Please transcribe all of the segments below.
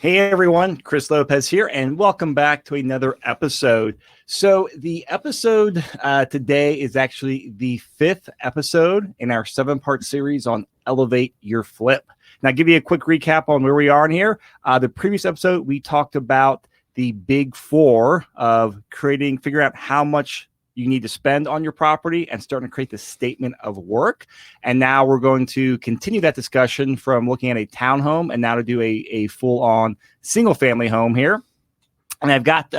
Hey everyone, Chris Lopez here, and welcome back to another episode. So the episode today is actually the 5th episode in our 7-part series on Elevate Your Flip. Now, I'll give you a quick recap on where we are in here. The previous episode, we talked about the big 4 of figuring out how much you need to spend on your property and starting to create the statement of work. And now we're going to continue that discussion from looking at a townhome and now to do a full-on single-family home here. And I've got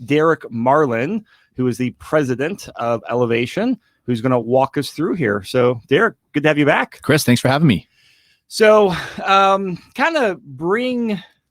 Derek Marlin, who is the president of Elevation, who's going to walk us through here. So, Derek, good to have you back. Chris, thanks for having me. So, kind of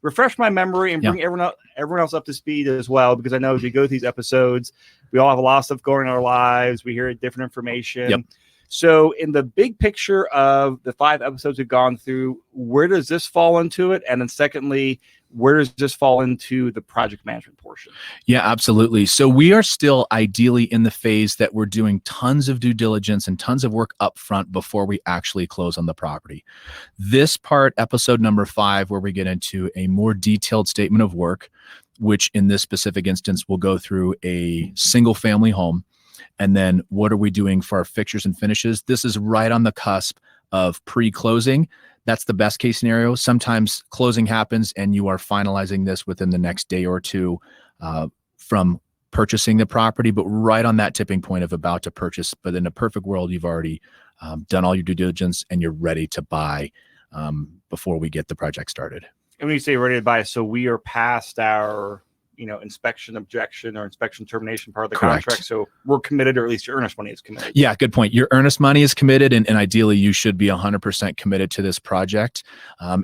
refresh my memory and bring everyone else up to speed as well, because I know as we go through these episodes, we all have a lot of stuff going in our lives. We hear different information. Yep. So in the big picture of the 5 episodes we've gone through, where does this fall into it? And then secondly, where does this fall into the project management portion? Yeah, absolutely. So we are still ideally in the phase that we're doing tons of due diligence and tons of work up front before we actually close on the property. This part, episode number 5, where we get into a more detailed statement of work, which in this specific instance will go through a single family home. And then what are we doing for our fixtures and finishes? This is right on the cusp of pre-closing. That's the best case scenario. Sometimes closing happens and you are finalizing this within the next day or two from purchasing the property, but right on that tipping point of about to purchase. But in a perfect world, you've already done all your due diligence and you're ready to buy before we get the project started. And when you say ready to buy, so we are past our inspection objection or inspection termination part of the Correct. Contract. So we're committed, or at least your earnest money is committed. Yeah, good point. Your earnest money is committed, and ideally you should be 100% committed to this project.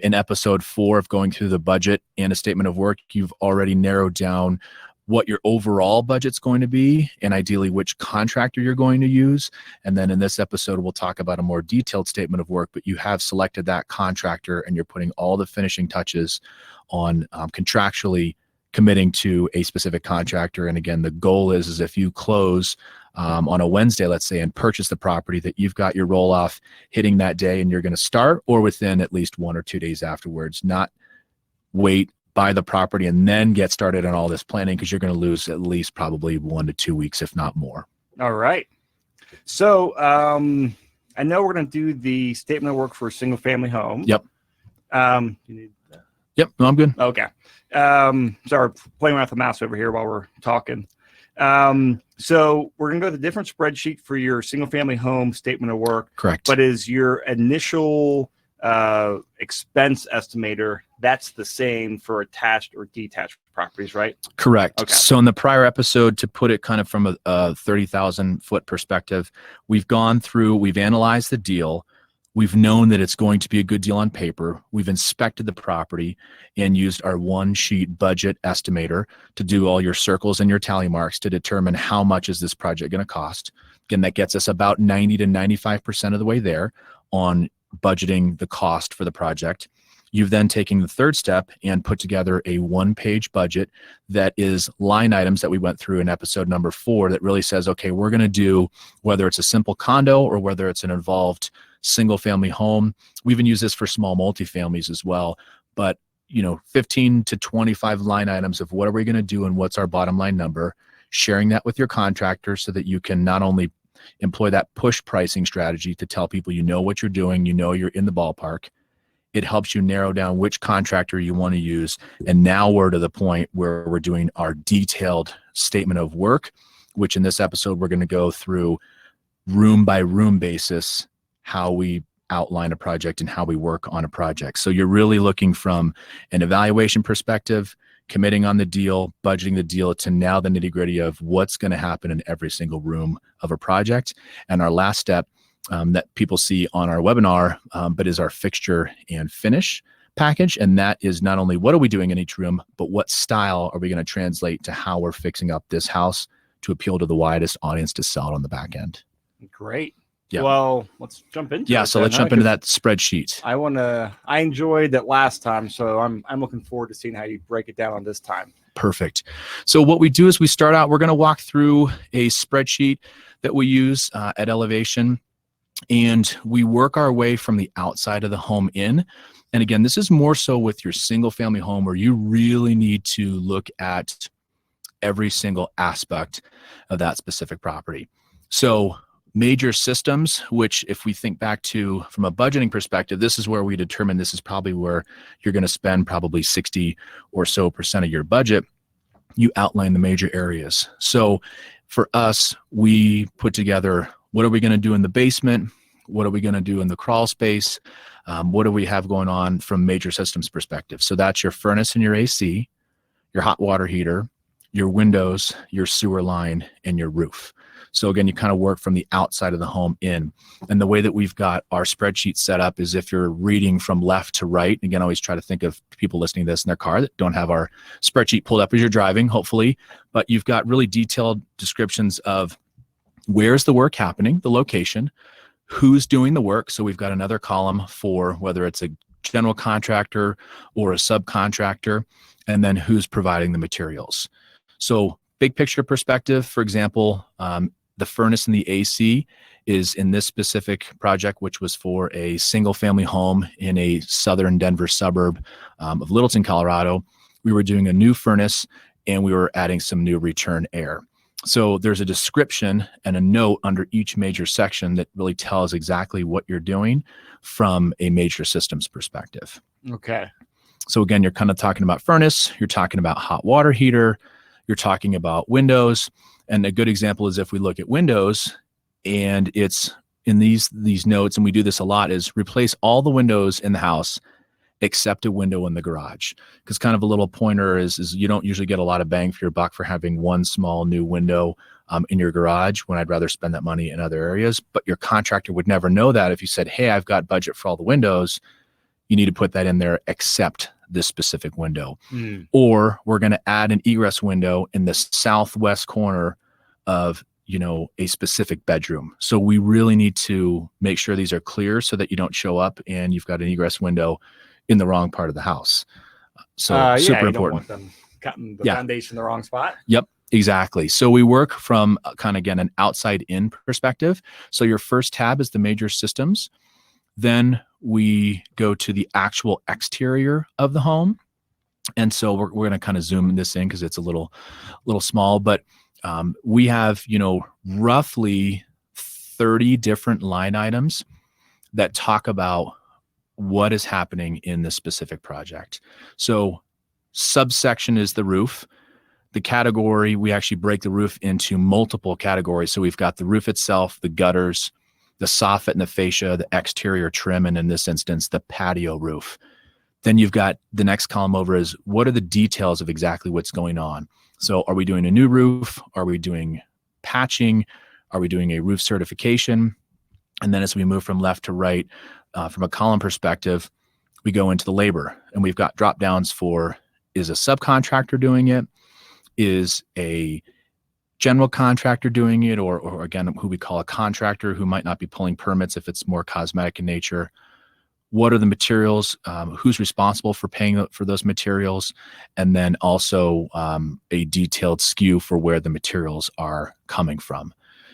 In episode 4 of going through the budget and a statement of work, you've already narrowed down what your overall budget's going to be and ideally which contractor you're going to use. And then in this episode, we'll talk about a more detailed statement of work, but you have selected that contractor and you're putting all the finishing touches on contractually committing to a specific contractor. And again, the goal is if you close on a Wednesday, let's say, and purchase the property, that you've got your roll off hitting that day and you're going to start, or within at least 1 or 2 days afterwards, not wait, buy the property and then get started on all this planning, because you're going to lose at least probably 1 to 2 weeks, if not more. All right. So I know we're going to do the statement of work for a single family home. Yep. You need Yep. No, I'm good. Okay. Sorry, playing around with the mouse over here while we're talking. So we're going to go to the different spreadsheet for your single family home statement of work. Correct. But is your initial expense estimator, that's the same for attached or detached properties, right? Correct. Okay. So in the prior episode, to put it kind of from a 30,000 foot perspective, we've analyzed the deal. We've known that it's going to be a good deal on paper. We've inspected the property and used our 1-sheet budget estimator to do all your circles and your tally marks to determine how much is this project going to cost. Again, that gets us about 90 to 95% of the way there on budgeting the cost for the project. You've then taken the third step and put together a 1-page budget that is line items that we went through in episode number 4 that really says, okay, we're going to do, whether it's a simple condo or whether it's an involved single family home. We even use this for small multifamilies as well. But 15 to 25 line items of what are we going to do and what's our bottom line number, sharing that with your contractor so that you can not only employ that push pricing strategy to tell people what you're doing, you're in the ballpark. It helps you narrow down which contractor you want to use. And now we're to the point where we're doing our detailed statement of work, which in this episode, we're going to go through room by room basis, how we outline a project and how we work on a project. So you're really looking from an evaluation perspective, committing on the deal, budgeting the deal, to now the nitty-gritty of what's going to happen in every single room of a project. And our last step that people see on our webinar, but is our fixture and finish package. And that is not only what are we doing in each room, but what style are we going to translate to how we're fixing up this house to appeal to the widest audience to sell it on the back end. Great. Yeah. Well, let's jump into it. So let's jump into that spreadsheet. I enjoyed that last time, so I'm looking forward to seeing how you break it down on this time. Perfect. So what we do is we start out, we're going to walk through a spreadsheet that we use at Elevation, and we work our way from the outside of the home in. And again, this is more so with your single family home where you really need to look at every single aspect of that specific property. So major systems, which if we think back to from a budgeting perspective, this is where we determine this is probably where you're going to spend probably 60 or so % of your budget. You outline the major areas. So for us, we put together, what are we going to do in the basement? What are we going to do in the crawl space? What do we have going on from major systems perspective? So that's your furnace and your AC, your hot water heater, your windows, your sewer line, and your roof. So again, you kind of work from the outside of the home in. And the way that we've got our spreadsheet set up is if you're reading from left to right, again, I always try to think of people listening to this in their car that don't have our spreadsheet pulled up as you're driving, hopefully, but you've got really detailed descriptions of where's the work happening, the location, who's doing the work. So we've got another column for whether it's a general contractor or a subcontractor, and then who's providing the materials. So big picture perspective, for example, the furnace and the AC is in this specific project, which was for a single family home in a southern Denver suburb of Littleton, Colorado. We were doing a new furnace and we were adding some new return air. So there's a description and a note under each major section that really tells exactly what you're doing from a major systems perspective. Okay. So again, you're kind of talking about furnace, you're talking about hot water heater, you're talking about windows. And a good example is if we look at windows, and it's in these notes, and we do this a lot, is replace all the windows in the house except a window in the garage. Because kind of a little pointer is you don't usually get a lot of bang for your buck for having one small new window in your garage, when I'd rather spend that money in other areas. But your contractor would never know that if you said, hey, I've got budget for all the windows. You need to put that in there except this specific window. Or we're going to add an egress window in the southwest corner of a specific bedroom. So we really need to make sure these are clear so that you don't show up and you've got an egress window in the wrong part of the house. So super important. Don't want them cutting the foundation in the wrong spot. Yep, exactly. So we work from kind of, again, an outside in perspective. So your first tab is the major systems. Then we go to the actual exterior of the home. And so we're going to kind of zoom this in because it's a little small, but we have, roughly 30 different line items that talk about what is happening in this specific project. So subsection is the roof. The category, we actually break the roof into multiple categories. So we've got the roof itself, the gutters, the soffit and the fascia, the exterior trim, and in this instance, the patio roof. Then you've got the next column over is what are the details of exactly what's going on? So are we doing a new roof? Are we doing patching? Are we doing a roof certification? And then as we move from left to right, from a column perspective, we go into the labor, and we've got drop downs for, is a subcontractor doing it? Is a general contractor doing it? Or again, who we call a contractor who might not be pulling permits if it's more cosmetic in nature. What are the materials? Who's responsible for paying for those materials? And then also a detailed SKU for where the materials are coming from.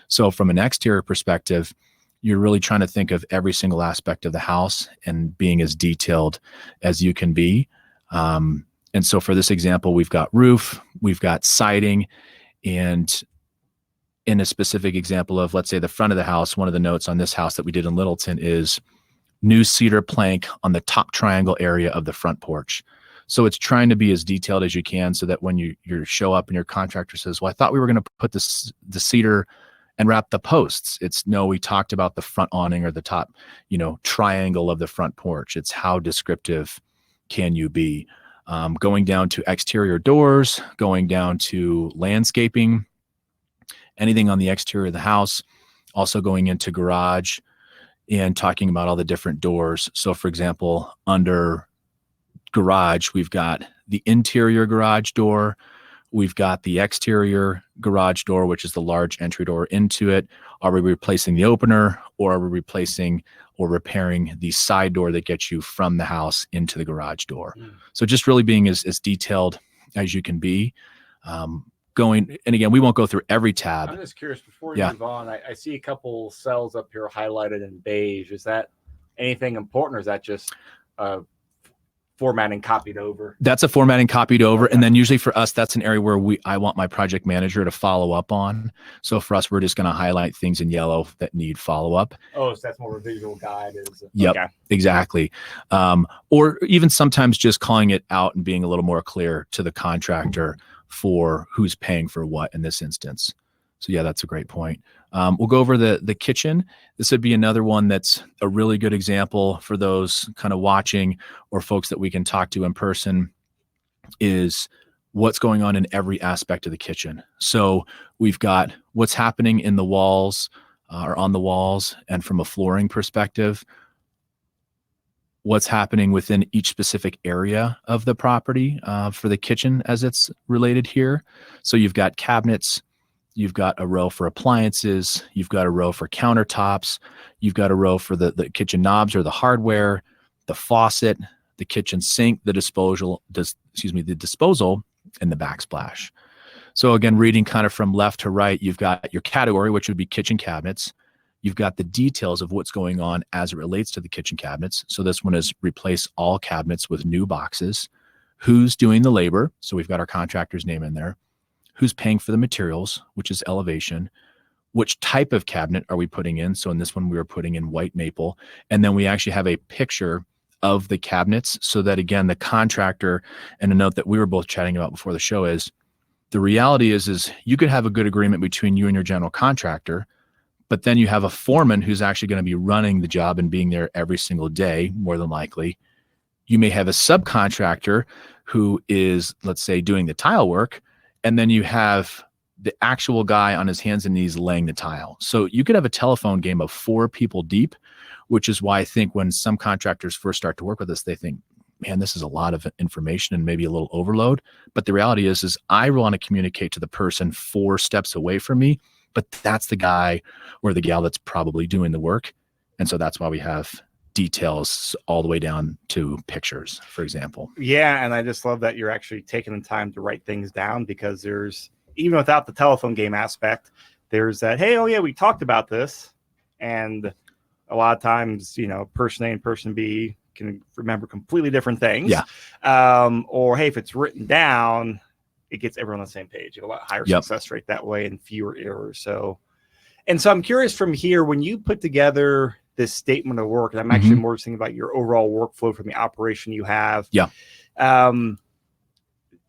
So from an exterior perspective, you're really trying to think of every single aspect of the house and being as detailed as you can be. And so for this example, we've got roof, we've got siding, and in a specific example of, let's say, the front of the house, one of the notes on this house that we did in Littleton is new cedar plank on the top triangle area of the front porch. So it's trying to be as detailed as you can so that when you show up and your contractor says, well, I thought we were going to put the cedar and wrap the posts. It's no, we talked about the front awning or the top, triangle of the front porch. It's how descriptive can you be? Going down to exterior doors, going down to landscaping, anything on the exterior of the house, also going into garage and talking about all the different doors. So for example, under garage, we've got the interior garage door. We've got the exterior garage door, which is the large entry door into it. Are we replacing the opener, or are we replacing or repairing the side door that gets you from the house into the garage door? So just really being as detailed as you can be. And again, we won't go through every tab. I'm just curious, before you move on, I see a couple cells up here highlighted in beige. Is that anything important, or is that just formatting copied over. That's a formatting copied over. Okay. And then usually for us, that's an area where I want my project manager to follow up on. So for us, we're just going to highlight things in yellow that need follow up. Oh, so that's more of a visual guide. Yep, okay. Exactly. Or even sometimes just calling it out and being a little more clear to the contractor for who's paying for what in this instance. So yeah, that's a great point. We'll go over the kitchen. This would be another one that's a really good example for those kind of watching or folks that we can talk to in person, is what's going on in every aspect of the kitchen. So we've got what's happening in the walls or on the walls, and from a flooring perspective, what's happening within each specific area of the property for the kitchen as it's related here. So you've got cabinets, you've got a row for appliances, you've got a row for countertops, you've got a row for the kitchen knobs or the hardware, the faucet, the kitchen sink, the disposal, and the backsplash. So again, reading kind of from left to right, you've got your category, which would be kitchen cabinets. You've got the details of what's going on as it relates to the kitchen cabinets. So this one is replace all cabinets with new boxes. Who's doing the labor? So we've got our contractor's name in there. Who's paying for the materials, which is elevation. Which type of cabinet are we putting in? So in this one, we were putting in white maple. And then we actually have a picture of the cabinets so that, again, the contractor, and a note that we were both chatting about before the show is, the reality is you could have a good agreement between you and your general contractor, but then you have a foreman who's actually going to be running the job and being there every single day, more than likely. You may have a subcontractor who is, let's say, doing the tile work, and then you have the actual guy on his hands and knees laying the tile. So you could have a telephone game of 4 people deep, which is why I think when some contractors first start to work with us, they think, man, this is a lot of information and maybe a little overload. But the reality is I want to communicate to the person 4 steps away from me, but that's the guy or the gal that's probably doing the work. And so that's why we have details all the way down to pictures, for example. Yeah, and I just love that you're actually taking the time to write things down, because there's, even without the telephone game aspect, there's that, hey, oh yeah, we talked about this. And a lot of times, person A and person B can remember completely different things. Yeah. Or hey, if it's written down, it gets everyone on the same page. You have a lot higher success rate that way and fewer errors. So I'm curious from here, when you put together this statement of work, and I'm actually more thinking about your overall workflow from the operation you have. Yeah.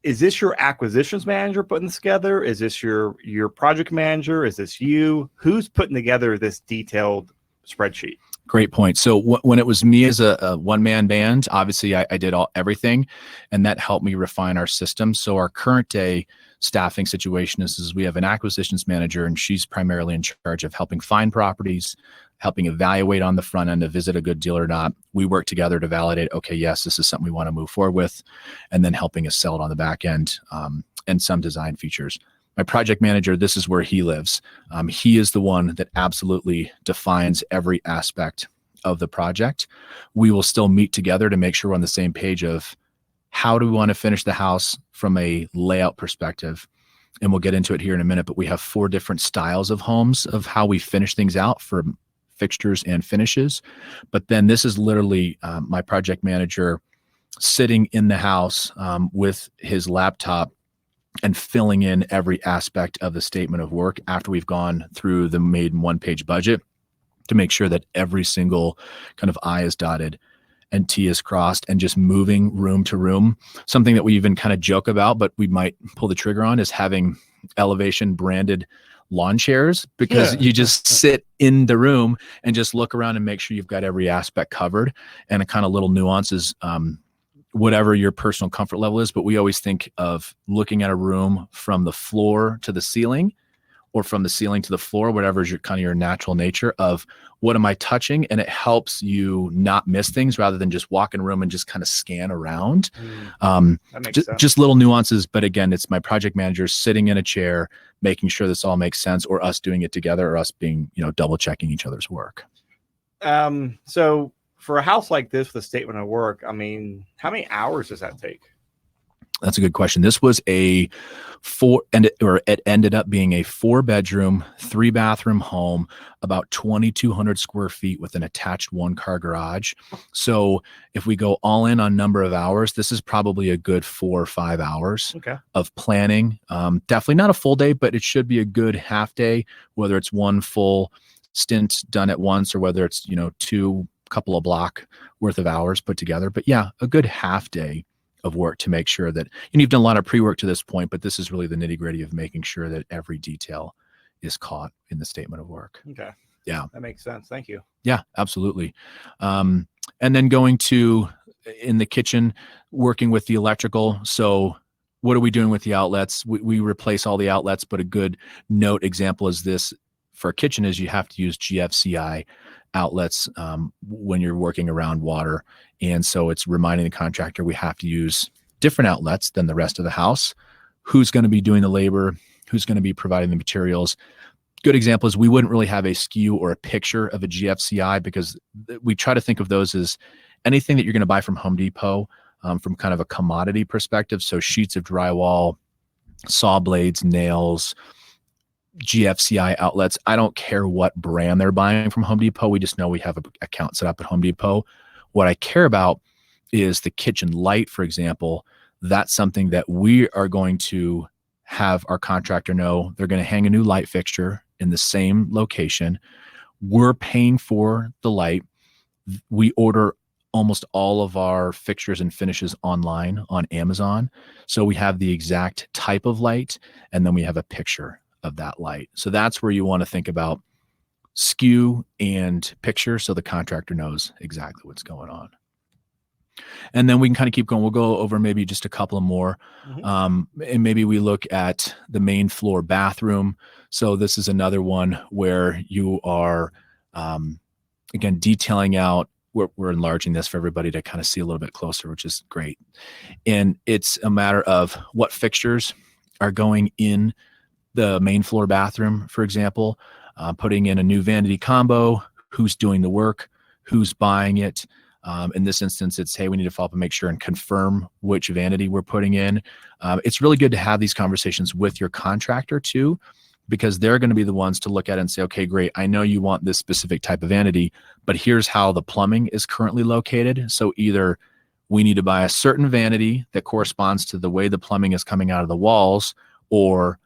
Is this your acquisitions manager putting this together? Is this your project manager? Is this you? Who's putting together this detailed spreadsheet? Great point. So when it was me as a one-man band, obviously I did everything, and that helped me refine our system. So our current day staffing situation is we have an acquisitions manager, and she's primarily in charge of helping find properties, helping evaluate on the front end to visit a good deal or not. We work together to validate, okay, yes, this is something we want to move forward with, and then helping us sell it on the back end and some design features. My project manager, this is where he lives. He is the one that absolutely defines every aspect of the project. We will still meet together to make sure we're on the same page of how do we want to finish the house from a layout perspective. And we'll get into it here in a minute, but we have 4 different styles of homes of how we finish things out for fixtures and finishes. But then this is literally my project manager sitting in the house with his laptop and filling in every aspect of the statement of work after we've gone through the made 1-page budget to make sure that every single kind of I is dotted and T is crossed, and just moving room to room. Something that we even kind of joke about, but we might pull the trigger on, is having elevation branded lawn chairs, because you just sit in the room and just look around and make sure you've got every aspect covered, and a kind of little nuances, whatever your personal comfort level is. But we always think of looking at a room from the floor to the ceiling, or from the ceiling to the floor, whatever is your kind of your natural nature of what am I touching? And it helps you not miss things rather than just walk in a room and just kind of scan around. That makes sense. Just little nuances. But again, it's my project manager sitting in a chair, making sure this all makes sense, or us doing it together, or us being, double checking each other's work. So for a house like this with a statement of work, I mean, how many hours does that take? That's a good question. This was it ended up being a 4-bedroom, 3-bathroom home, about 2,200 square feet with an attached 1-car garage. So if we go all in on number of hours, this is probably a good 4 or 5 hours of planning. Definitely not a full day, but it should be a good half day, whether it's one full stint done at once or whether it's, two couple of block worth of hours put together. But yeah, a good half day of work to make sure that, and you've done a lot of pre-work to this point, but this is really the nitty-gritty of making sure that every detail is caught in the statement of work. Okay. Yeah. That makes sense. Thank you. Yeah, absolutely. And then going to, in the kitchen, working with the electrical. So what are we doing with the outlets? We replace all the outlets, but a good note example is this for a kitchen is you have to use GFCI outlets when you're working around water. And so it's reminding the contractor we have to use different outlets than the rest of the house. Who's going to be doing the labor? Who's going to be providing the materials? Good example is we wouldn't really have a SKU or a picture of a GFCI because we try to think of those as anything that you're going to buy from Home Depot from kind of a commodity perspective. So sheets of drywall, saw blades, nails, GFCI outlets. I don't care what brand they're buying from Home Depot. We just know we have an account set up at Home Depot. What I care about is the kitchen light, for example. That's something that we are going to have our contractor know. They're going to hang a new light fixture in the same location. We're paying for the light. We order almost all of our fixtures and finishes online on Amazon. So we have the exact type of light, and then we have a picture of that light. So that's where you want to think about SKU and picture so the contractor knows exactly what's going on. And then we can kind of keep going. We'll go over maybe just a couple of more. And maybe we look at the main floor bathroom. So this is another one where you are, again, detailing out. We're enlarging this for everybody to kind of see a little bit closer, which is great. And it's a matter of what fixtures are going in the main floor bathroom, for example, putting in a new vanity combo, who's doing the work, who's buying it. In this instance, it's, hey, we need to follow up and make sure and confirm which vanity we're putting in. It's really good to have these conversations with your contractor too, because they're going to be the ones to look at it and say, okay, great. I know you want this specific type of vanity, but here's how the plumbing is currently located. So either we need to buy a certain vanity that corresponds to the way the plumbing is coming out of the walls, or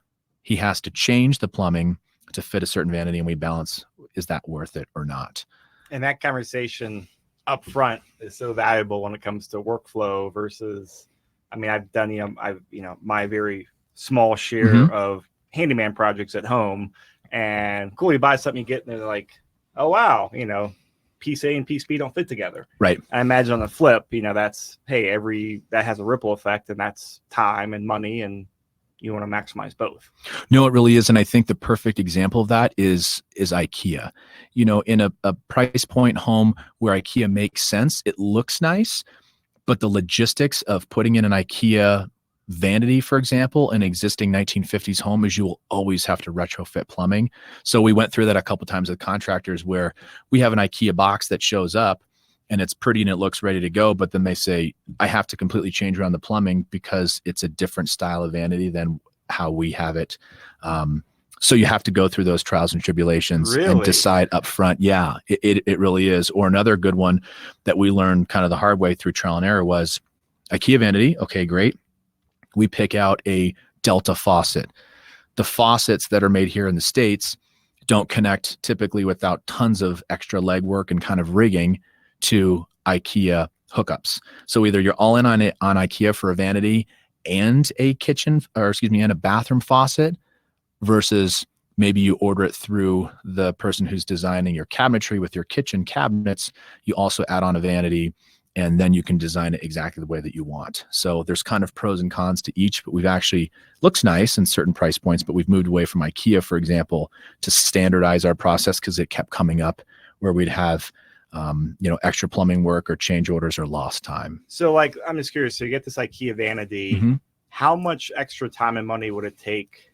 he has to change the plumbing to fit a certain vanity, and we balance, is that worth it or not? And that conversation up front is so valuable when it comes to workflow versus, I mean, I've done, my very small share of handyman projects at home, and cool, you buy something, you get, and they're like, oh, wow, piece A and piece B don't fit together. Right. I imagine on the flip, that's, hey, that has a ripple effect, and that's time and money, and you want to maximize both. No, it really is. And I think the perfect example of that is IKEA. In a price point home where IKEA makes sense, it looks nice, but the logistics of putting in an IKEA vanity, for example, an existing 1950s home, is you will always have to retrofit plumbing. So we went through that a couple of times with contractors where we have an IKEA box that shows up and it's pretty and it looks ready to go, but then they say, I have to completely change around the plumbing because it's a different style of vanity than how we have it. So you have to go through those trials and tribulations and decide up front. Yeah, it really is. Or another good one that we learned kind of the hard way through trial and error was IKEA vanity. Okay, great. We pick out a Delta faucet. The faucets that are made here in the States don't connect typically without tons of extra legwork and kind of rigging to IKEA hookups. So either you're all in on IKEA for a vanity and a and a bathroom faucet, versus maybe you order it through the person who's designing your cabinetry with your kitchen cabinets. You also add on a vanity, and then you can design it exactly the way that you want. So there's kind of pros and cons to each, but we've actually, looks nice in certain price points, but we've moved away from IKEA, for example, to standardize our process because it kept coming up where we'd have extra plumbing work or change orders or lost time. So I'm just curious, so you get this IKEA vanity, how much extra time and money would it take,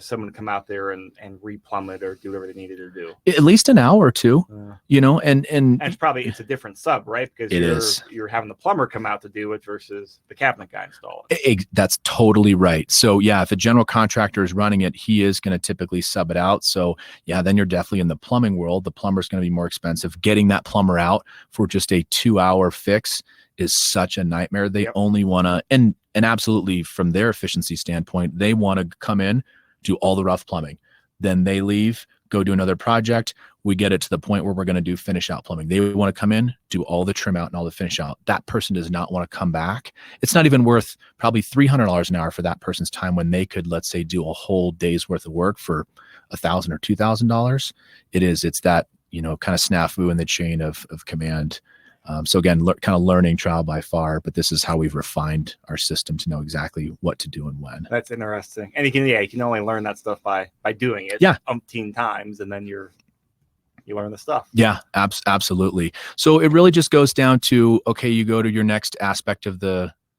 someone to come out there and replumb it or do whatever they needed to do? At least an hour or two, and it's a different sub, right? Because you're having the plumber come out to do it versus the cabinet guy install it. That's totally right. So yeah, if a general contractor is running it, he is going to typically sub it out. So yeah, then you're definitely in the plumbing world. The plumber's going to be more expensive. Getting that plumber out for just a 2-hour fix is such a nightmare. They only want to, and absolutely from their efficiency standpoint, they want to come in, do all the rough plumbing. Then they leave, go do another project. We get it to the point where we're going to do finish out plumbing. They want to come in, do all the trim out and all the finish out. That person does not want to come back. It's not even worth probably $300 an hour for that person's time when they could, let's say, do a whole day's worth of work for $1,000 or $2,000. It's that, kind of snafu in the chain of command. So again, kind of learning trial by fire, but this is how we've refined our system to know exactly what to do and when. That's interesting. And you can only learn that stuff by doing it umpteen times, and then you learn the stuff. Yeah, absolutely. So it really just goes down to, okay, you go to your next aspect of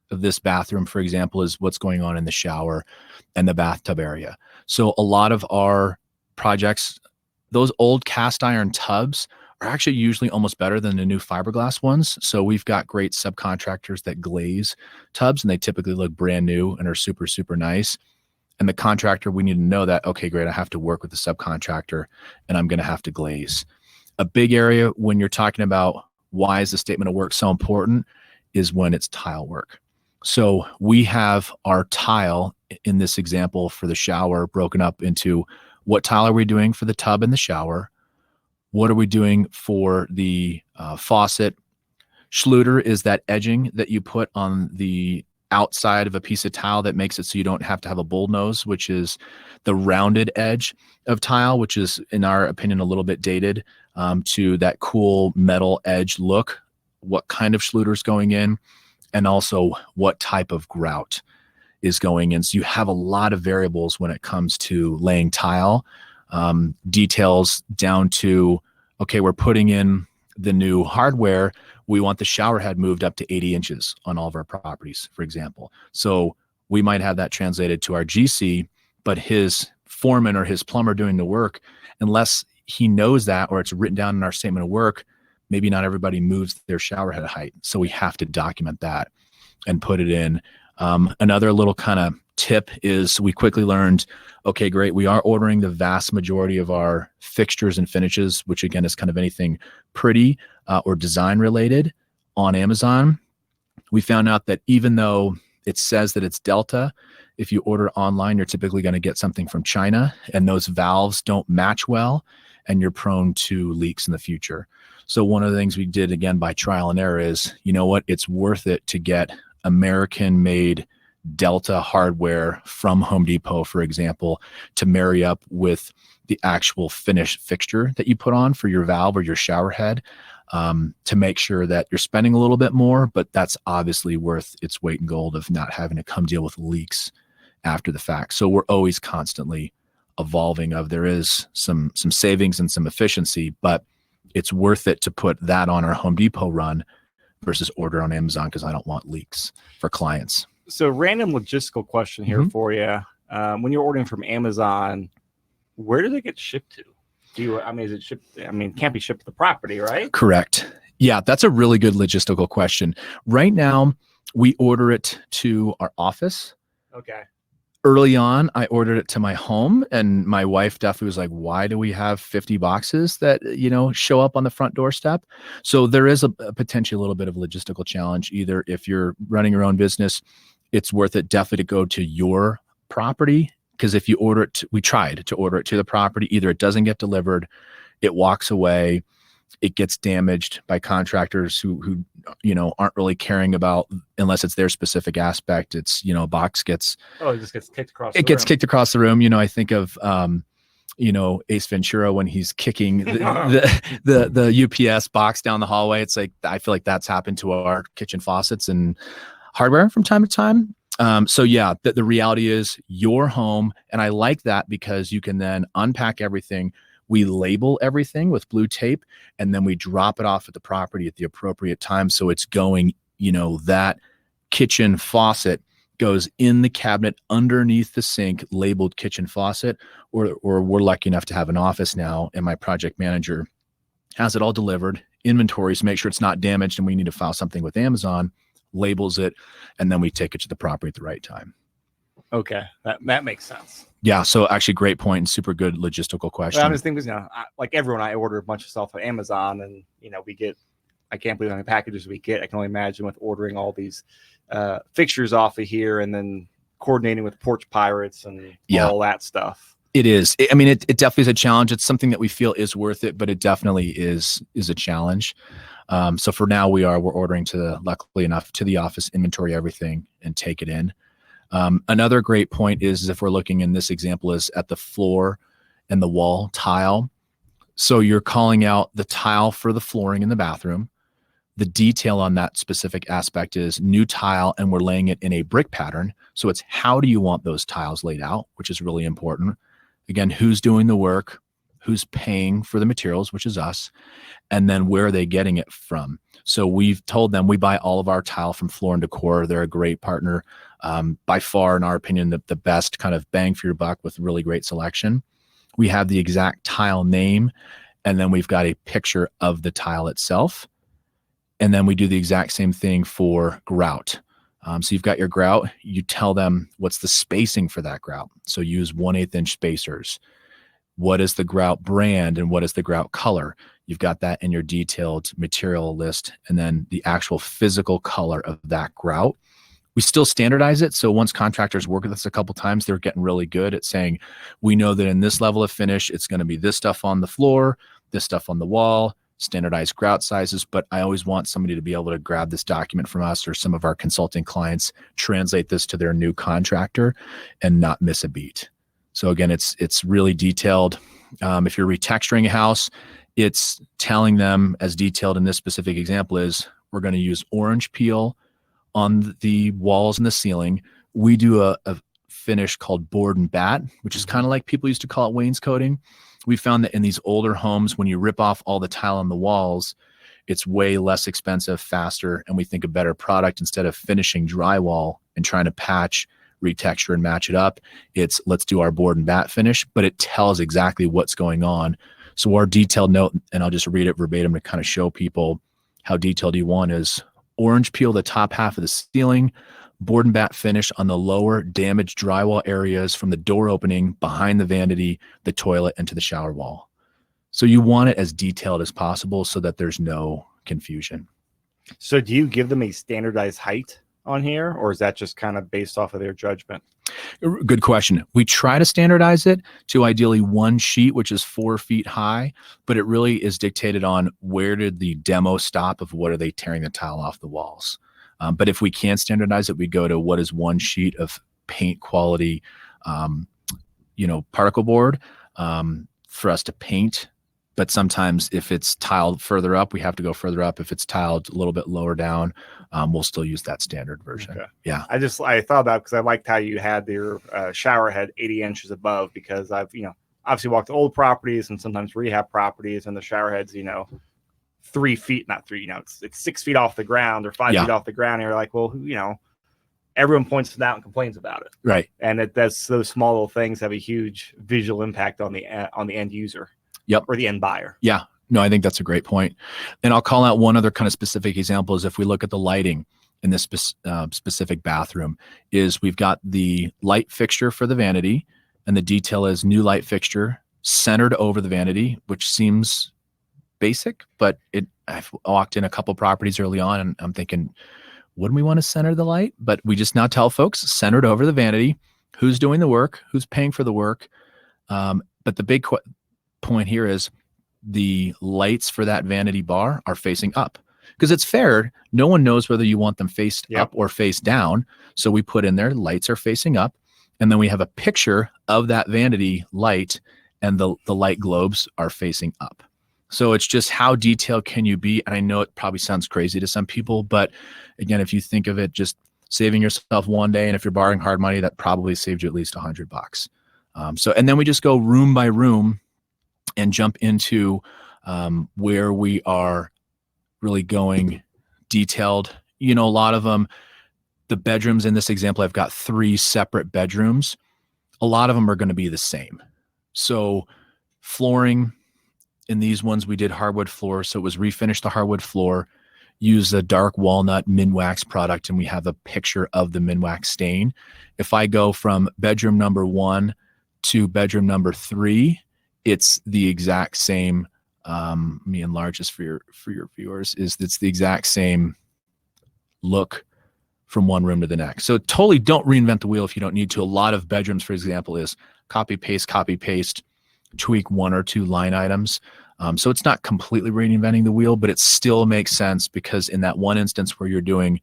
this bathroom, for example, is what's going on in the shower and the bathtub area. So a lot of our projects, those old cast iron tubs are actually usually almost better than the new fiberglass ones. So we've got great subcontractors that glaze tubs, and they typically look brand new and are super, super nice. And the contractor, we need to know that, okay, great, I have to work with the subcontractor and I'm going to have to glaze. A big area when you're talking about why is the statement of work so important is when it's tile work. So we have our tile in this example for the shower broken up into what tile are we doing for the tub and the shower? What are we doing for the faucet? Schluter is that edging that you put on the outside of a piece of tile that makes it so you don't have to have a bull nose, which is the rounded edge of tile, which is, in our opinion, a little bit dated to that cool metal edge look. What kind of Schluter is going in, and also what type of grout is going in. So you have a lot of variables when it comes to laying tile. Details down to, okay, we're putting in the new hardware. We want the shower head moved up to 80 inches on all of our properties, for example. So we might have that translated to our GC, but his foreman or his plumber doing the work, unless he knows that or it's written down in our statement of work, maybe not everybody moves their shower head height. So we have to document that and put it in. Another little kind of tip is we quickly learned, okay, great, we are ordering the vast majority of our fixtures and finishes, which again is kind of anything pretty or design related, on Amazon. We found out that even though it says that it's Delta, if you order online, you're typically going to get something from China, and those valves don't match well, and you're prone to leaks in the future. So one of the things we did, again, by trial and error is, you know what, it's worth it to get American-made Delta hardware from Home Depot, for example, to marry up with the actual finished fixture that you put on for your valve or your shower head, to make sure that you're spending a little bit more, but that's obviously worth its weight in gold of not having to come deal with leaks after the fact. So we're always constantly evolving there is some savings and some efficiency, but it's worth it to put that on our Home Depot run versus order on Amazon, because I don't want leaks for clients. So random logistical question here for you. When you're ordering from Amazon, where do they get shipped to? Is it shipped? It can't be shipped to the property, right? Correct. Yeah, that's a really good logistical question. Right now, we order it to our office. Okay. Early on, I ordered it to my home, and my wife definitely was like, why do we have 50 boxes that, show up on the front doorstep? So there is a potentially a little bit of a logistical challenge. Either if you're running your own business, it's worth it definitely to go to your property, because if you order it, we tried to order it to the property, either it doesn't get delivered, it walks away, it gets damaged by contractors who aren't really caring about, unless it's their specific aspect. It's, a box gets, it just gets kicked across. Kicked across the room. I think of, Ace Ventura when he's kicking the UPS box down the hallway. It's like, I feel like that's happened to our kitchen faucets and hardware from time to time. So yeah, the reality is your home. And I like that because you can then unpack everything. We label everything with blue tape, and then we drop it off at the property at the appropriate time. So it's going, that kitchen faucet goes in the cabinet underneath the sink, labeled kitchen faucet, or we're lucky enough to have an office now, and my project manager has it all delivered, inventories, make sure it's not damaged, and we need to file something with Amazon, labels it, and then we take it to the property at the right time. Okay, that makes sense. Yeah, so actually great point and super good logistical question. Well, I'm just thinking, like everyone, I order a bunch of stuff on Amazon, and we get, I can't believe how many packages we get. I can only imagine with ordering all these fixtures off of here and then coordinating with Porch Pirates and all that stuff. It is. I mean, it definitely is a challenge. It's something that we feel is worth it, but it definitely is a challenge. So for now, we're ordering luckily enough, to the office, inventory everything, and take it in. Another great point is if we're looking in this example is at the floor and the wall tile. So you're calling out the tile for the flooring in the bathroom. The detail on that specific aspect is new tile, and we're laying it in a brick pattern. So it's how do you want those tiles laid out, which is really important. Again, who's doing the work, who's paying for the materials, which is us, and then where are they getting it from? So we've told them we buy all of our tile from Floor and Decor. They're a great partner. By far, in our opinion, the best kind of bang for your buck with really great selection. We have the exact tile name, and then we've got a picture of the tile itself. And then we do the exact same thing for grout. So you've got your grout, you tell them what's the spacing for that grout. So use 1/8 inch spacers. What is the grout brand and what is the grout color? You've got that in your detailed material list, and then the actual physical color of that grout. We still standardize it. So once contractors work with us a couple times, they're getting really good at saying, we know that in this level of finish, it's going to be this stuff on the floor, this stuff on the wall, standardized grout sizes. But I always want somebody to be able to grab this document from us or some of our consulting clients, translate this to their new contractor, and not miss a beat. So again, it's really detailed. If you're retexturing a house, it's telling them, as detailed in this specific example is, we're going to use orange peel on the walls and the ceiling. We do a finish called board and bat, which is kind of like people used to call it wainscoting. We found that in these older homes, when you rip off all the tile on the walls, it's way less expensive, faster, and we think a better product. Instead of finishing drywall and trying to patch, retexture, and match it up, it's let's do our board and bat finish, but it tells exactly what's going on. So our detailed note, and I'll just read it verbatim to kind of show people how detailed you want, is orange peel the top half of the ceiling, board and bat finish on the lower damaged drywall areas from the door opening, behind the vanity, the toilet, and to the shower wall. So you want it as detailed as possible so that there's no confusion. So do you give them a standardized height on here, or is that just kind of based off of their judgment? Good question. We try to standardize it to ideally one sheet, which is 4 feet high, but it really is dictated on where did the demo stop of what are they tearing the tile off the walls. But if we can't standardize it, we go to what is one sheet of paint quality, particle board for us to paint. But sometimes if it's tiled further up, we have to go further up. If it's tiled a little bit lower down, we'll still use that standard version. Okay. Yeah. I thought about, because I liked how you had your shower head 80 inches above, because I've, obviously walked old properties and sometimes rehab properties, and the shower head's, 3 feet, not 3, it's 6 feet off the ground or 5 feet off the ground. And you're like, well, everyone points to that and complains about it. Right. And that's those small little things have a huge visual impact on the end user. Yep. Or the end buyer. Yeah. No, I think that's a great point. And I'll call out one other kind of specific example is if we look at the lighting in this specific bathroom, is we've got the light fixture for the vanity, and the detail is new light fixture centered over the vanity, which seems basic, but I've walked in a couple properties early on and I'm thinking, wouldn't we want to center the light? But we just now tell folks centered over the vanity, who's doing the work, who's paying for the work. But the big point here is the lights for that vanity bar are facing up, because it's fair. No one knows whether you want them faced up or face down. So we put in there, lights are facing up, and then we have a picture of that vanity light, and the light globes are facing up. So it's just how detailed can you be? And I know it probably sounds crazy to some people, but again, if you think of it, just saving yourself one day, and if you're borrowing hard money, that probably saved you at least $100. And then we just go room by room and jump into where we are really going detailed. A lot of them, the bedrooms in this example, I've got 3 separate bedrooms. A lot of them are going to be the same. So flooring, in these ones, we did hardwood floor. So it was refinish the hardwood floor, use a dark walnut Minwax product, and we have a picture of the Minwax stain. If I go from bedroom number 1 to bedroom number 3, it's the exact same. Let me enlarge this for your viewers. It's the exact same look from one room to the next. So totally don't reinvent the wheel if you don't need to. A lot of bedrooms, for example, is copy, paste, tweak 1 or 2 line items. So it's not completely reinventing the wheel, but it still makes sense because in that one instance where you're doing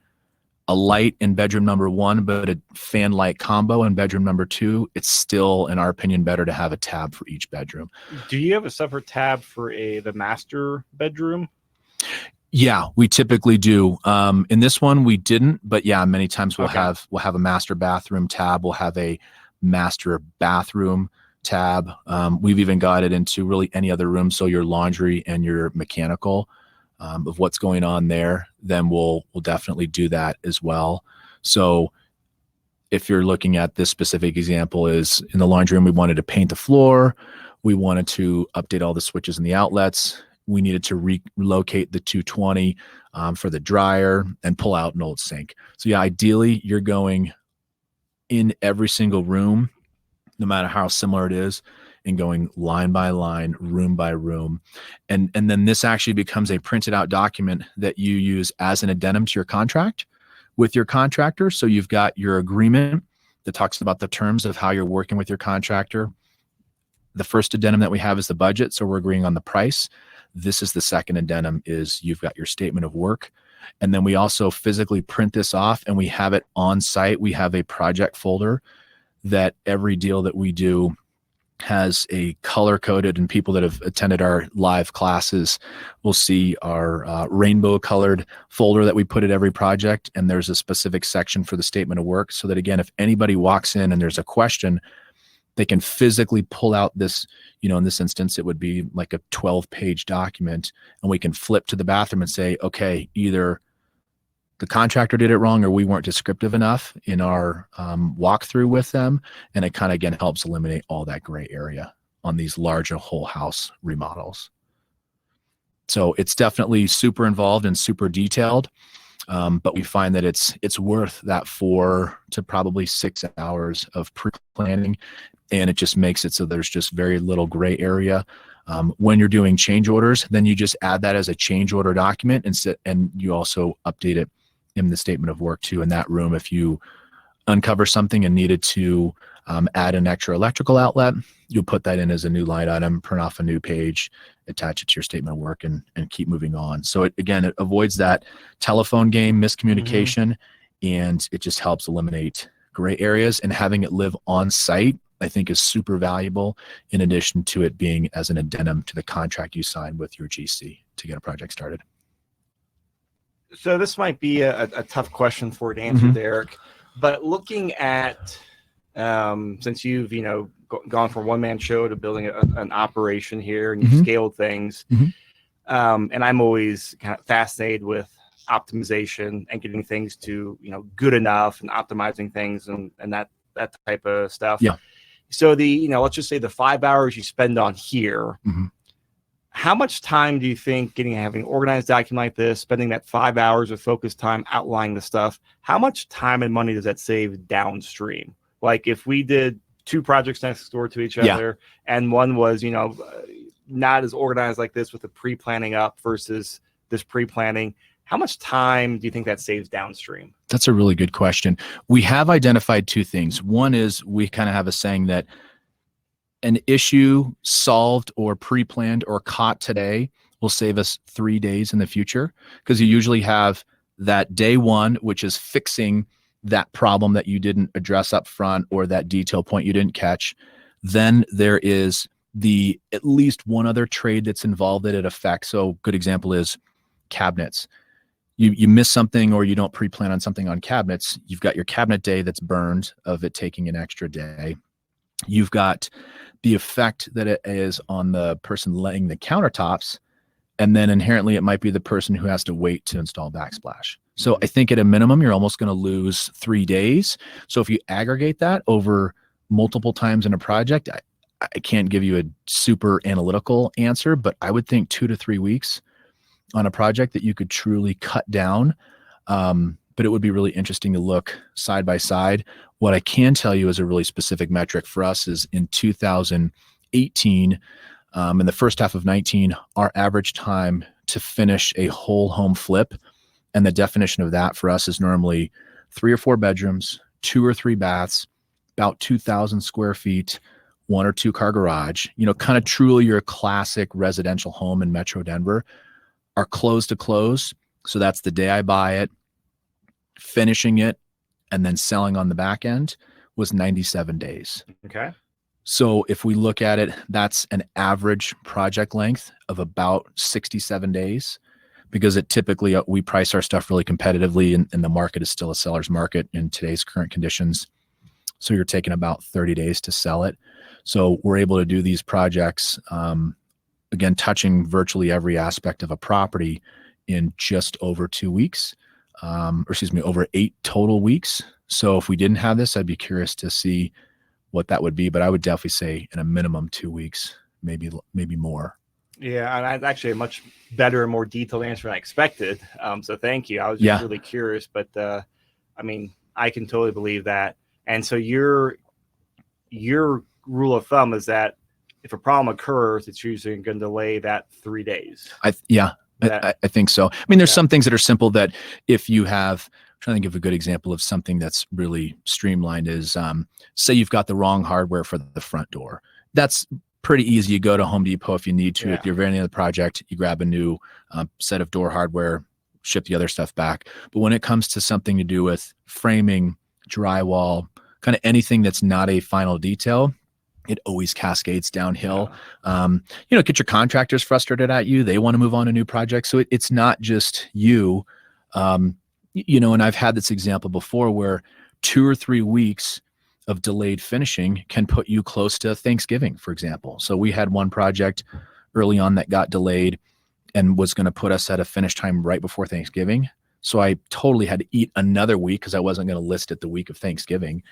a light in bedroom number 1, but a fan light combo in bedroom number 2, it's still, in our opinion, better to have a tab for each bedroom. Do you have a separate tab for the master bedroom? Yeah, we typically do. In this one, we didn't, but yeah, many times we'll have a master bathroom tab. We'll have a master bathroom tab. We've even got it into really any other room. So your laundry and your mechanical of what's going on there, then we'll definitely do that as well. So if you're looking at this specific example, is in the laundry room, we wanted to paint the floor. We wanted to update all the switches and the outlets. We needed to relocate the 220 for the dryer and pull out an old sink. So yeah, ideally you're going in every single room, no matter how similar it is, and going line by line, room by room. And then this actually becomes a printed out document that you use as an addendum to your contract with your contractor. So you've got your agreement that talks about the terms of how you're working with your contractor. The first addendum that we have is the budget. So we're agreeing on the price. This is the second addendum, is you've got your statement of work. And then we also physically print this off and we have it on site. We have a project folder that every deal that we do has a color coded, and people that have attended our live classes will see our rainbow colored folder that we put at every project. And there's a specific section for the statement of work, so that again, if anybody walks in and there's a question, they can physically pull out this, in this instance, it would be like a 12-page document, and we can flip to the bathroom and say, okay, either the contractor did it wrong or we weren't descriptive enough in our walkthrough with them. And it kind of, again, helps eliminate all that gray area on these larger whole house remodels. So it's definitely super involved and super detailed. But we find that it's worth that 4 to probably 6 hours of pre-planning, and it just makes it so there's just very little gray area. When you're doing change orders, then you just add that as a change order document, and you also update it in the statement of work too in that room. If you uncover something and needed to add an extra electrical outlet, you'll put that in as a new line item, print off a new page, attach it to your statement of work, and keep moving on. So it avoids that telephone game miscommunication, and it just helps eliminate gray areas. And having it live on site, I think, is super valuable, in addition to it being as an addendum to the contract you sign with your GC to get a project started. So this might be a tough question for you to answer, Derek, but looking at since you've gone from one-man show to building an operation here, and you've scaled things, and I'm always kind of fascinated with optimization and getting things to good enough, and optimizing things and that type of stuff. Yeah. So let's just say the 5 hours you spend on here, how much time do you think having an organized document like this, spending that 5 hours of focused time outlining the stuff, how much time and money does that save downstream? Like if we did 2 projects next door to each other, and one was, not as organized like this with the pre-planning up versus this pre-planning, how much time do you think that saves downstream? That's a really good question. We have identified 2 things. One is, we kind of have a saying that an issue solved or pre-planned or caught today will save us 3 days in the future, because you usually have that day 1, which is fixing that problem that you didn't address up front, or that detail point you didn't catch. Then there is at least one other trade that's involved that it affects. So good example is cabinets. You miss something, or you don't pre-plan on something on cabinets. You've got your cabinet day that's burned of it taking an extra day. You've got the effect that it is on the person laying the countertops And then inherently it might be the person who has to wait to install backsplash. So I think at a minimum, you're almost going to lose 3 days. So if you aggregate that over multiple times in a project, I can't give you a super analytical answer, but I would think 2 to 3 weeks on a project that you could truly cut down. But it would be really interesting to look side by side. What I can tell you is a really specific metric for us is in 2018, in the first half of 19, our average time to finish a whole home flip, and the definition of that for us is normally 3 or 4 bedrooms, 2 or 3 baths, about 2,000 square feet, 1 or 2 car garage, kind of truly your classic residential home in Metro Denver, are close to close. So that's the day I buy it, finishing it, and then selling on the back end was 97 days. Okay. So if we look at it, that's an average project length of about 67 days, because it typically, we price our stuff really competitively, and the market is still a seller's market in today's current conditions. So you're taking about 30 days to sell it. So we're able to do these projects, again, touching virtually every aspect of a property in just over 2 weeks, over 8 total weeks. So if we didn't have this, I'd be curious to see what that would be, but I would definitely say in a minimum 2 weeks, maybe more. Yeah, and that's actually a much better and more detailed answer than I expected. So thank you. I was just really curious, but I mean, I can totally believe that. And so your rule of thumb is that if a problem occurs, it's usually going to delay that 3 days. I think so. I mean, there's some things that are simple that if you have, I'm trying to think of a good example of something that's really streamlined is, say you've got the wrong hardware for the front door. That's pretty easy. You go to Home Depot if you need to. If you're very near the project, you grab a new set of door hardware, ship the other stuff back. But when it comes to something to do with framing, drywall, kind of anything that's not a final detail, it always cascades downhill. Get your contractors frustrated at you. They want to move on to new projects. So it's not just you, and I've had this example before where 2 or 3 weeks of delayed finishing can put you close to Thanksgiving, for example. So we had one project early on that got delayed and was going to put us at a finish time right before Thanksgiving. So I totally had to eat another week because I wasn't going to list it the week of Thanksgiving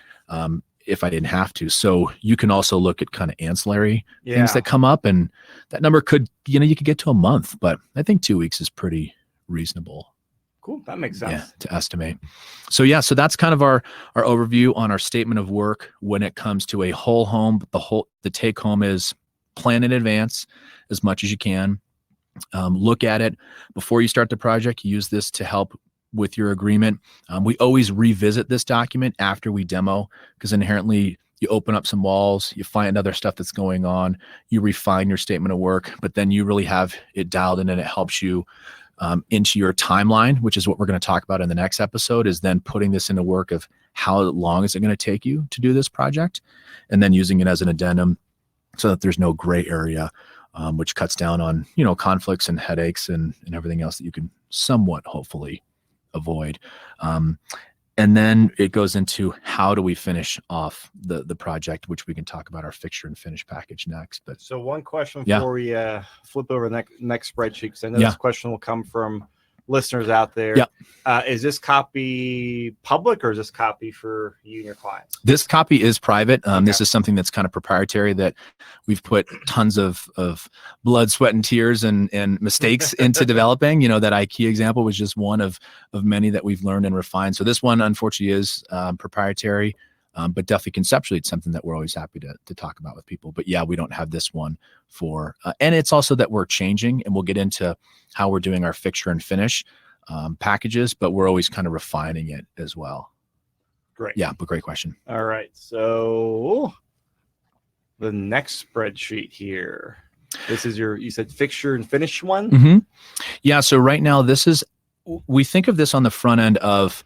if I didn't have to. So you can also look at kind of ancillary things that come up, and that number could, you could get to a month, but I think 2 weeks is pretty reasonable. Cool. That makes sense. Yeah, to estimate. So so that's kind of our overview on our statement of work when it comes to a whole home. The take home is plan in advance as much as you can. Look at it before you start the project. Use this to help with your agreement. We always revisit this document after we demo, because inherently you open up some walls, you find other stuff that's going on, you refine your statement of work, but then you really have it dialed in, and it helps you into your timeline, which is what we're going to talk about in the next episode, is then putting this into work of how long is it going to take you to do this project, and then using it as an addendum so that there's no gray area, which cuts down on, conflicts and headaches and everything else that you can somewhat hopefully avoid. And then it goes into how do we finish off the project, which we can talk about our fixture and finish package next. But so one question before we flip over the next spreadsheet, because I know this question will come from listeners out there. Is this copy public, or is this copy for you and your clients? This copy is private. This is something that's kind of proprietary that we've put tons of blood, sweat, and tears and mistakes into developing. That IKEA example was just one of many that we've learned and refined. So this one, unfortunately, is proprietary, but definitely conceptually, it's something that we're always happy to talk about with people. But we don't have this one for, and it's also that we're changing, and we'll get into how we're doing our fixture and finish packages, but we're always kind of refining it as well. Great. Yeah, but great question. All right. So the next spreadsheet here, this is you said fixture and finish one? Mm-hmm. Yeah. So right now, we think of this on the front end of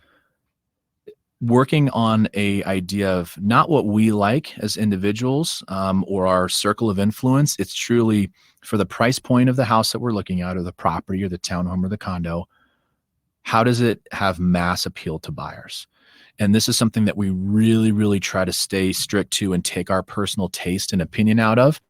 working on a idea of not what we like as individuals or our circle of influence. It's truly for the price point of the house that we're looking at, or the property or the townhome or the condo. How does it have mass appeal to buyers? And this is something that we really, really try to stay strict to and take our personal taste and opinion out of,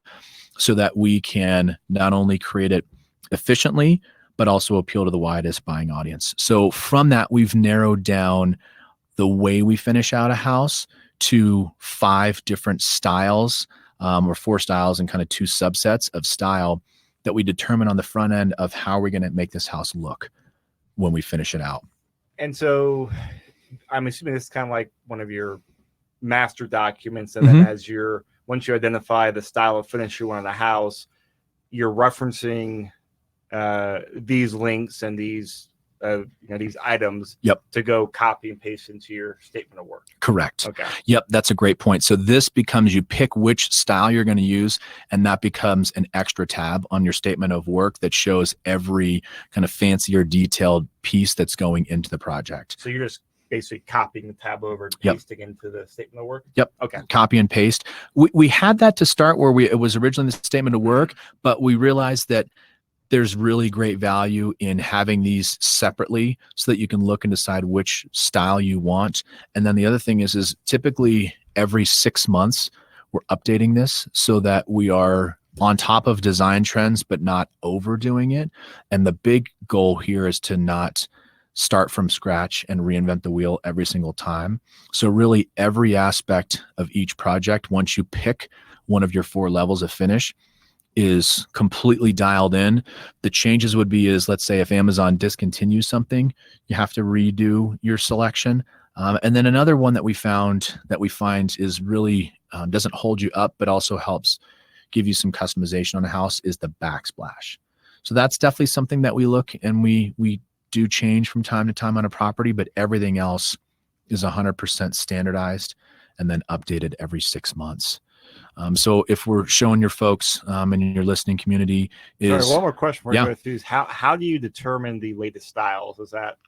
so that we can not only create it efficiently, but also appeal to the widest buying audience. So from that, we've narrowed down the way we finish out a house to 5 different styles, or 4 styles and kind of 2 subsets of style that we determine on the front end of how we're going to make this house look when we finish it out. And so I'm assuming this is kind of like one of your master documents. And then once you identify the style of finish you want in the house, you're referencing these links and these these items to go copy and paste into your statement of work. Correct. Okay. Yep. That's a great point. So this becomes, you pick which style you're going to use, and that becomes an extra tab on your statement of work that shows every kind of fancier detailed piece that's going into the project. So you're just basically copying the tab over and pasting into the statement of work? Yep. Okay. Copy and paste. We had that to start where it was originally the statement of work, but we realized that there's really great value in having these separately so that you can look and decide which style you want. And then the other thing is typically every 6 months, we're updating this so that we are on top of design trends, but not overdoing it. And the big goal here is to not start from scratch and reinvent the wheel every single time. So really every aspect of each project, once you pick one of your 4 levels of finish, is completely dialed in. The changes would be let's say if Amazon discontinues something, you have to redo your selection. And then another one that we find is really doesn't hold you up, but also helps give you some customization on a house is the backsplash. So that's definitely something that we look and we do change from time to time on a property, but everything else is 100% standardized and then updated every 6 months. So if we're showing your folks in your listening community is... Sorry, one more question before we go through is how do you determine the latest styles? Is that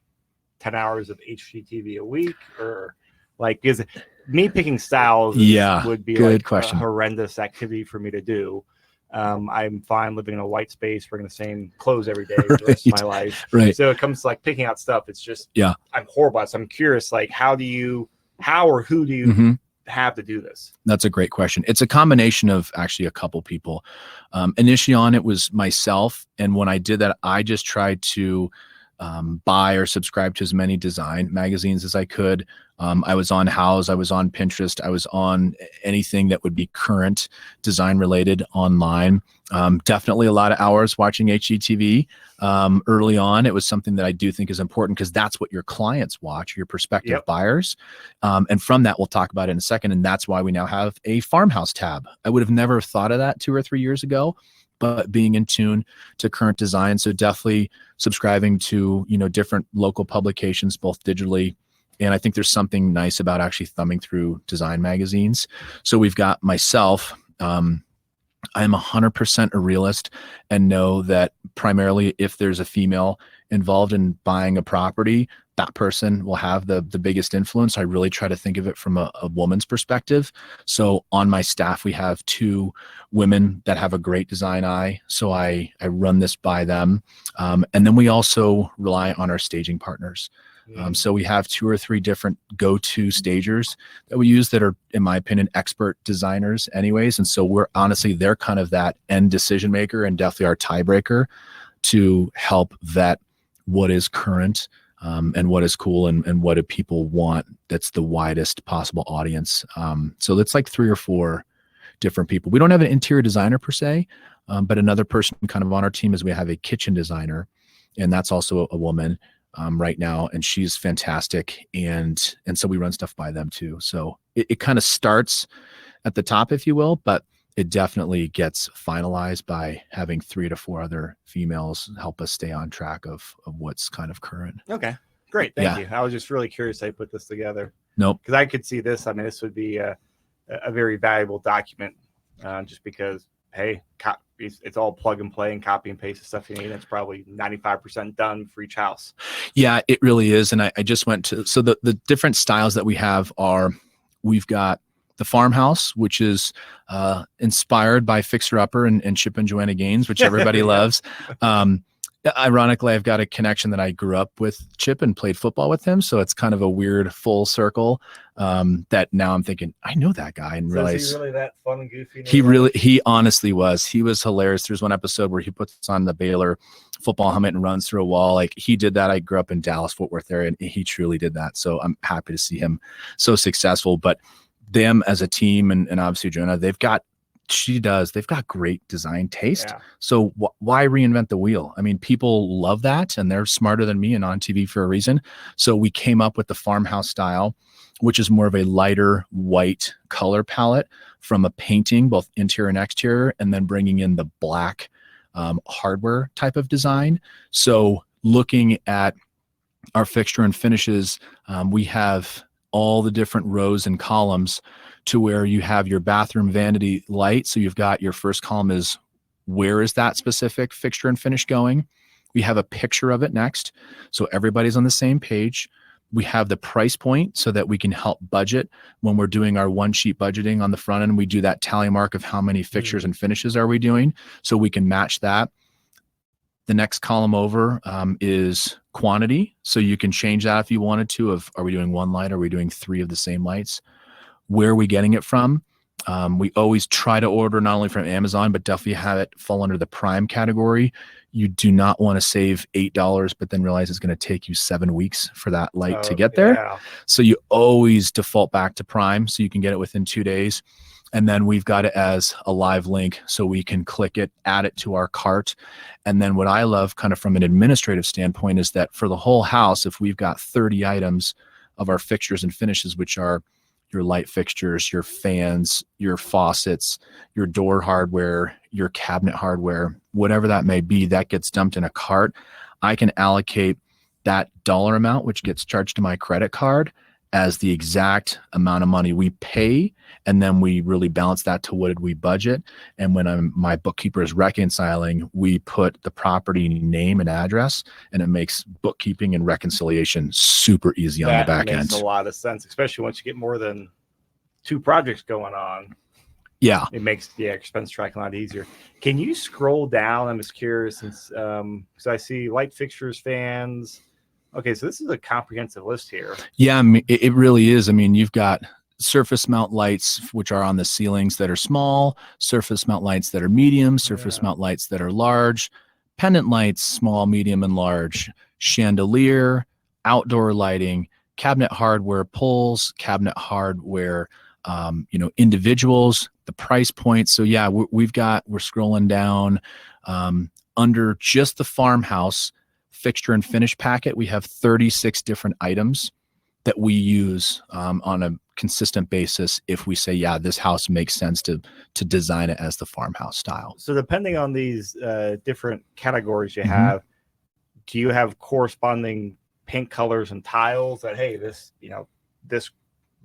10 hours of HGTV a week, or like, is it me picking styles would be good like question. A horrendous activity for me to do. I'm fine living in a white space, wearing the same clothes every day for the rest of my life. Right. So it comes to like picking out stuff. It's just, I'm horrible. So I'm curious, like, how or who do you have to do this? That's a great question. It's a combination of actually a couple people. Initially on it was myself. And when I did that, I just tried to buy or subscribe to as many design magazines as I could. I was on House, I was on Pinterest, I was on anything that would be current design related online. Definitely a lot of hours watching HGTV. Early on, it was something that I do think is important because that's what your clients watch, your prospective buyers. And from that, we'll talk about it in a second. And that's why we now have a Farmhouse tab. I would have never thought of that 2 or 3 years ago, but being in tune to current design. So definitely subscribing to, different local publications, both digitally. And I think there's something nice about actually thumbing through design magazines. So we've got myself, I'm 100% a realist and know that primarily if there's a female involved in buying a property, that person will have the biggest influence. I really try to think of it from a woman's perspective. So on my staff, we have 2 women that have a great design eye. So I run this by them. And then we also rely on our staging partners. So we have 2 or 3 different go-to stagers that we use that are, in my opinion, expert designers anyways. And so they're kind of that end decision maker and definitely our tiebreaker to help vet what is current and what is cool and what do people want that's the widest possible audience. So it's like 3 or 4 different people. We don't have an interior designer per se, but another person kind of on our team is we have a kitchen designer, and that's also a woman right now, and she's fantastic. And so we run stuff by them too. So it kind of starts at the top, if you will, but it definitely gets finalized by having 3 to 4 other females help us stay on track of what's kind of current. Okay, great. Thank you. I was just really curious how you put this together. Nope. Because I could see this. I mean, this would be a very valuable document just because, hey, it's all plug and play and copy and paste the stuff you need. It's probably 95% done for each house. Yeah, it really is. And I just went to, so the different styles that we have are, we've got the Farmhouse, which is inspired by Fixture Upper and Chip and Joanna Gaines, which everybody loves. Ironically, I've got a connection that I grew up with Chip and played football with him. So it's kind of a weird full circle that now I'm thinking, I know that guy and realize is he really that fun and goofy? He honestly was. He was hilarious. There's one episode where he puts on the Baylor football helmet and runs through a wall. Like he did that. I grew up in Dallas, Fort Worth area, and he truly did that. So I'm happy to see him so successful. But them as a team and obviously Jonah, they've got great design taste. Yeah. So why reinvent the wheel? I mean, people love that and they're smarter than me and on TV for a reason. So we came up with the Farmhouse style, which is more of a lighter white color palette from a painting, both interior and exterior, and then bringing in the black hardware type of design. So looking at our fixture and finishes, we have all the different rows and columns to where you have your bathroom vanity light. So you've got your first column is where is that specific fixture and finish going? We have a picture of it next. So everybody's on the same page. We have the price point so that we can help budget when we're doing our one sheet budgeting on the front end. We do that tally mark of how many fixtures and finishes are we doing so we can match that. The next column over is quantity. So you can change that if you wanted to of are we doing one light? Are we doing 3 of the same lights? Where are we getting it from? We always try to order not only from Amazon, but definitely have it fall under the Prime category. You do not want to save $8, but then realize it's going to take you 7 weeks for that light to get there. Yeah. So you always default back to Prime so you can get it within 2 days. And then we've got it as a live link so we can click it, add it to our cart. And then what I love kind of from an administrative standpoint is that for the whole house, if we've got 30 items of our fixtures and finishes, which are your light fixtures, your fans, your faucets, your door hardware, your cabinet hardware, whatever that may be, that gets dumped in a cart. I can allocate that dollar amount, which gets charged to my credit card, as the exact amount of money we pay. And then we really balance that to what did we budget. And when my bookkeeper is reconciling, we put the property name and address, and it makes bookkeeping and reconciliation super easy on the back end. That makes a lot of sense, especially once you get more than 2 projects going on. Yeah. It makes the expense tracking a lot easier. Can you scroll down? I'm just curious since because I see light fixtures, fans. Okay, so this is a comprehensive list here. Yeah, I mean, it really is. I mean, you've got surface mount lights, which are on the ceilings that are small, surface mount lights that are medium, surface mount lights that are large, pendant lights, small, medium, and large, chandelier, outdoor lighting, cabinet hardware pulls, cabinet hardware, individuals, the price point. So yeah, we're scrolling down under just the Farmhouse fixture and finish packet. We have 36 different items that we use on a consistent basis if we say, yeah, this house makes sense to design it as the Farmhouse style. So depending on these different categories you have, do you have corresponding paint colors and tiles that, hey, this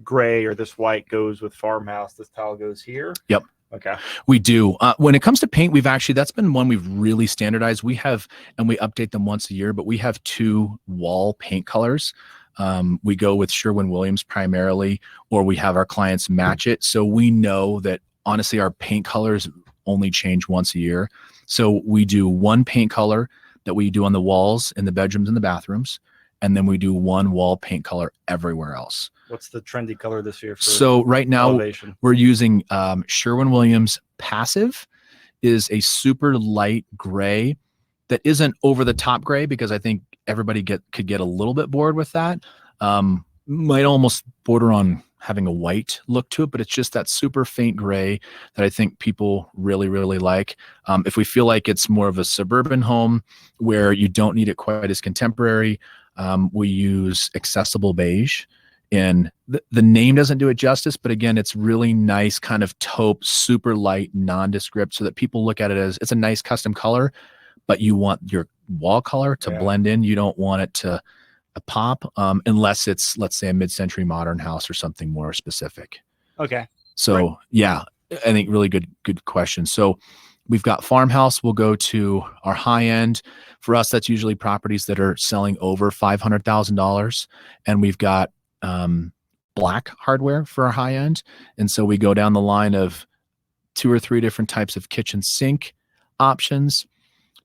gray or this white goes with Farmhouse, this tile goes here? Yep. Okay. We do. When it comes to paint, that's been one we've really standardized. We have, and we update them once a year, but we have 2 wall paint colors. We go with Sherwin-Williams primarily, or we have our clients match it. So we know that honestly, our paint colors only change once a year. So we do one paint color that we do on the walls in the bedrooms and the bathrooms. And then we do one wall paint color everywhere else. What's the trendy color this year? So right now elevation? We're using Sherwin-Williams Passive, is a super light gray that isn't over the top gray, because I think everybody could get a little bit bored with that. Might almost border on having a white look to it, but it's just that super faint gray that I think people really, really like. If we feel like it's more of a suburban home where you don't need it quite as contemporary, we use Accessible Beige. And the name doesn't do it justice, but again, it's really nice, kind of taupe, super light, nondescript, so that people look at it as it's a nice custom color, but you want your wall color to blend in. You don't want it to pop unless it's, let's say, a mid-century modern house or something more specific. Okay. So yeah, I think really good question. So we've got Farmhouse. We'll go to our high end. For us, that's usually properties that are selling over $500,000, and we've got black hardware for our high end. And so we go down the line of 2 or 3 different types of kitchen sink options,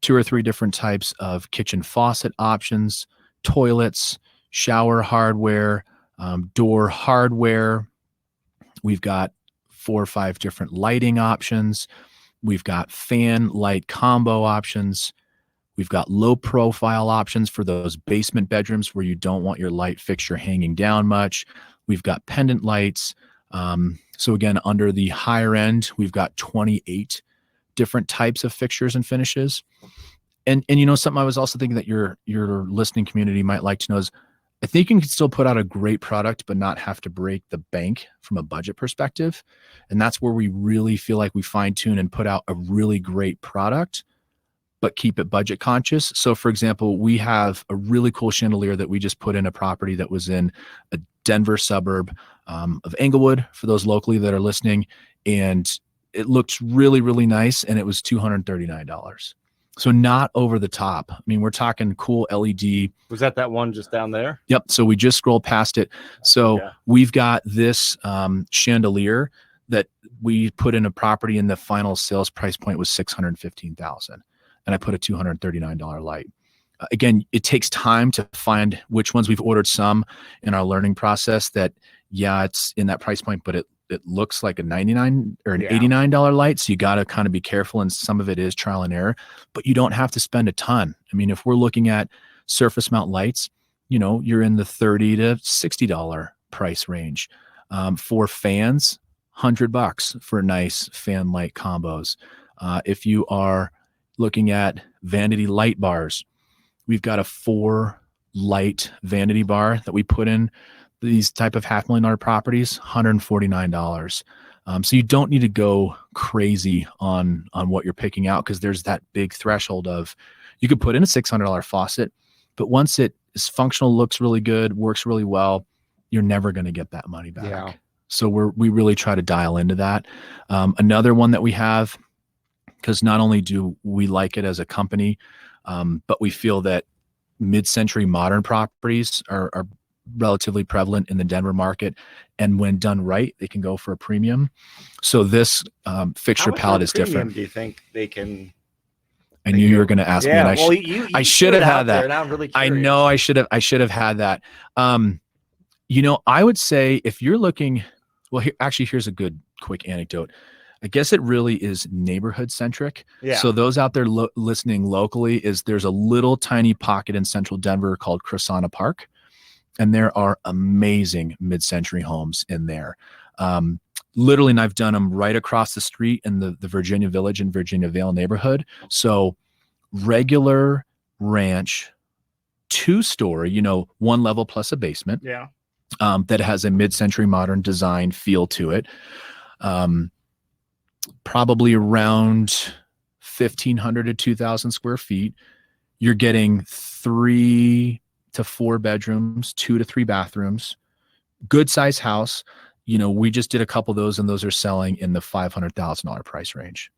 2 or 3 different types of kitchen faucet options, toilets, shower hardware, door hardware. We've got 4 or 5 different lighting options. We've got fan light combo options. We've got low profile options for those basement bedrooms where you don't want your light fixture hanging down much. We've got pendant lights. So again, under the higher end, we've got 28 different types of fixtures and finishes. And you know, something I was also thinking that your listening community might like to know is, I think you can still put out a great product, but not have to break the bank from a budget perspective. And that's where we really feel like we fine tune and put out a really great product, but keep it budget conscious. So for example, we have a really cool chandelier that we just put in a property that was in a Denver suburb of Englewood, for those locally that are listening. And it looked really, really nice. And it was $239. So not over the top. I mean, we're talking cool LED. Was that one just down there? Yep. So we just scrolled past it. So we've got this chandelier that we put in a property, and the final sales price point was $615,000. And I put a $239 light. Again, it takes time to find which ones. We've ordered some in our learning process that, it's in that price point, but it looks like a $99 or an $89 light. So you got to kind of be careful. And some of it is trial and error, but you don't have to spend a ton. I mean, if we're looking at surface mount lights, you know, you're in the $30 to $60 price range. For fans, $100 for nice fan light combos. If you are looking at vanity light bars, we've got a 4 light vanity bar that we put in these type of $500,000 properties, $149. So you don't need to go crazy on what you're picking out, because there's that big threshold of, you could put in a $600 faucet, but once it is functional, looks really good, works really well, you're never going to get that money back. Yeah. So we really try to dial into that. Another one that we have, because not only do we like it as a company, but we feel that mid-century modern properties are relatively prevalent in the Denver market, and when done right, they can go for a premium. So this fixture palette is different. Do you think they can? I knew you were going to ask me, and I should have had that. I'm really curious. I know I should have had that. You know, I would say if you're looking, well, here's a good quick anecdote. I guess it really is neighborhood centric. Yeah. So those out there listening locally, there's a little tiny pocket in central Denver called Cressana Park. And there are amazing mid-century homes in there. Literally, and I've done them right across the street in the Virginia Village and Virginia Vale neighborhood. So regular ranch, 2-story, you know, 1 level plus a basement. Yeah. That has a mid-century modern design feel to it. Probably around 1,500 to 2,000 square feet. You're getting 3 to 4 bedrooms, 2 to 3 bathrooms, good size house. You know, we just did a couple of those, and those are selling in the $500,000 price range.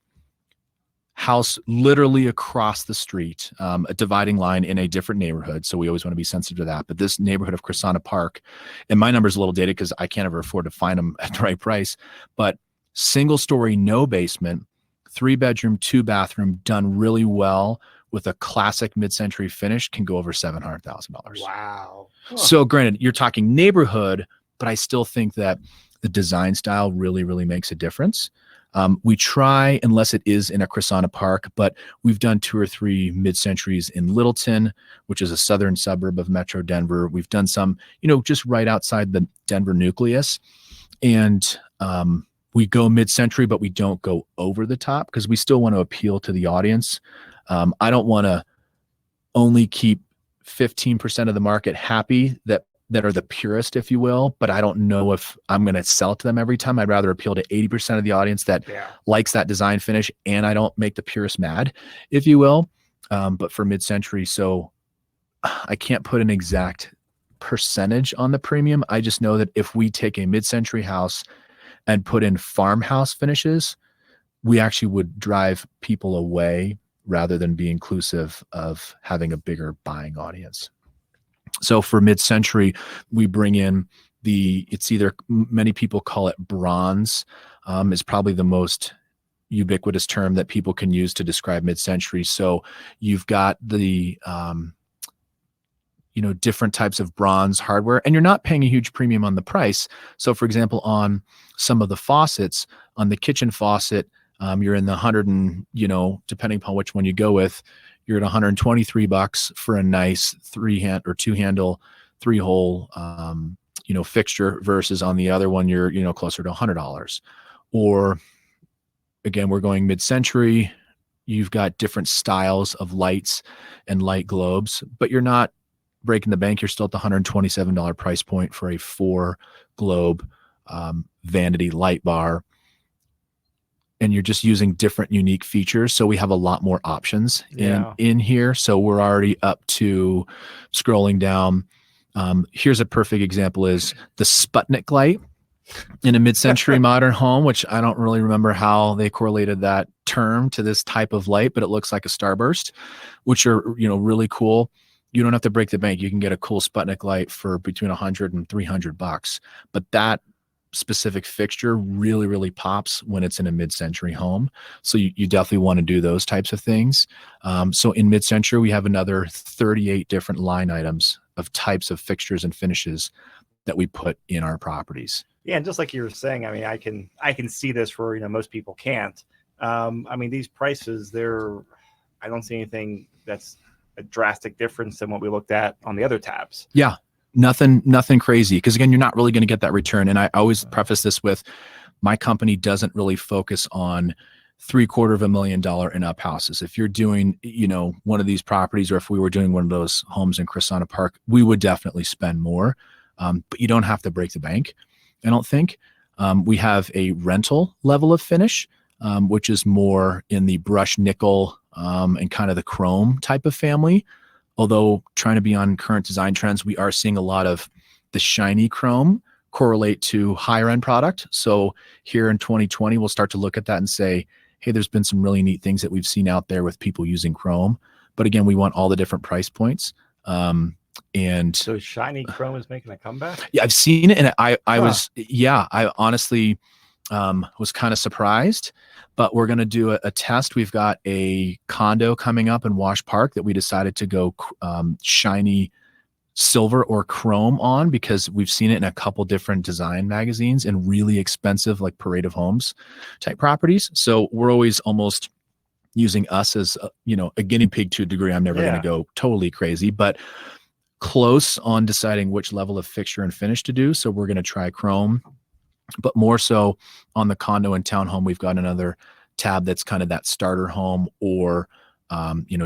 House literally across the street, a dividing line in a different neighborhood. So we always want to be sensitive to that. But this neighborhood of Cressana Park, and my number's a little dated because I can't ever afford to find them at the right price, but single story, no basement, 3 bedroom, 2 bathroom, done really well with a classic mid-century finish, can go over $700,000. Wow. Huh. So granted, you're talking neighborhood, but I still think that the design style really, really makes a difference. We try, unless it is in a Cressana Park, but we've done 2 or 3 mid-centuries in Littleton, which is a southern suburb of Metro Denver. We've done some, you know, just right outside the Denver nucleus. And we go mid-century, but we don't go over the top because we still want to appeal to the audience. I don't want to only keep 15% of the market happy that are the purist, if you will, but I don't know if I'm going to sell it to them every time. I'd rather appeal to 80% of the audience that likes that design finish, and I don't make the purist mad, if you will. But for mid-century, so I can't put an exact percentage on the premium. I just know that if we take a mid-century house and put in farmhouse finishes, we actually would drive people away rather than be inclusive of having a bigger buying audience. So for mid-century, we bring in it's either, many people call it bronze, is probably the most ubiquitous term that people can use to describe mid-century. So you've got the different types of bronze hardware, and you're not paying a huge premium on the price. So for example, on some of the faucets, on the kitchen faucet, you're in the 100 and, depending upon which one you go with, you're at $123 for a nice 2-handle, 3-hole, fixture, versus on the other one, you're, closer to $100. Or again, we're going mid-century. You've got different styles of lights and light globes, but you're not breaking the bank. You're still at the $127 price point for a 4-globe vanity light bar. And you're just using different unique features. So we have a lot more options in here. So we're already up to scrolling down. Here's a perfect example is the Sputnik light in a mid-century modern home, which I don't really remember how they correlated that term to this type of light, but it looks like a starburst, which are, really cool. You don't have to break the bank. You can get a cool Sputnik light for between $100 and $300. But that specific fixture really, really pops when it's in a mid-century home. So you definitely want to do those types of things. So in mid-century, we have another 38 different line items of types of fixtures and finishes that we put in our properties. Yeah, and just like you were saying, I mean, I can see this where most people can't. I mean, these prices, I don't see anything that's a drastic difference than what we looked at on the other tabs. Yeah. Nothing crazy. Because again, you're not really going to get that return. And I always preface this with, my company doesn't really focus on $750,000 and up houses. If you're doing, one of these properties, or if we were doing one of those homes in Crisana Park, we would definitely spend more. But you don't have to break the bank, I don't think. We have a rental level of finish, which is more in the brushed nickel and kind of the chrome type of family. Although trying to be on current design trends, we are seeing a lot of the shiny chrome correlate to higher end product. So here in 2020, we'll start to look at that and say, hey, there's been some really neat things that we've seen out there with people using chrome. But again, we want all the different price points. And so shiny chrome is making a comeback? Yeah, I've seen it. And I honestly was kind of surprised. But we're going to do a test. We've got a condo coming up in Wash Park that we decided to go shiny silver or chrome on, because we've seen it in a couple different design magazines and really expensive, like Parade of Homes type properties. So we're always almost using us as a guinea pig to a degree. I'm never going to go totally crazy, but close on deciding which level of fixture and finish to do. So we're going to try chrome. But more so on the condo and townhome, we've got another tab that's kind of that starter home or,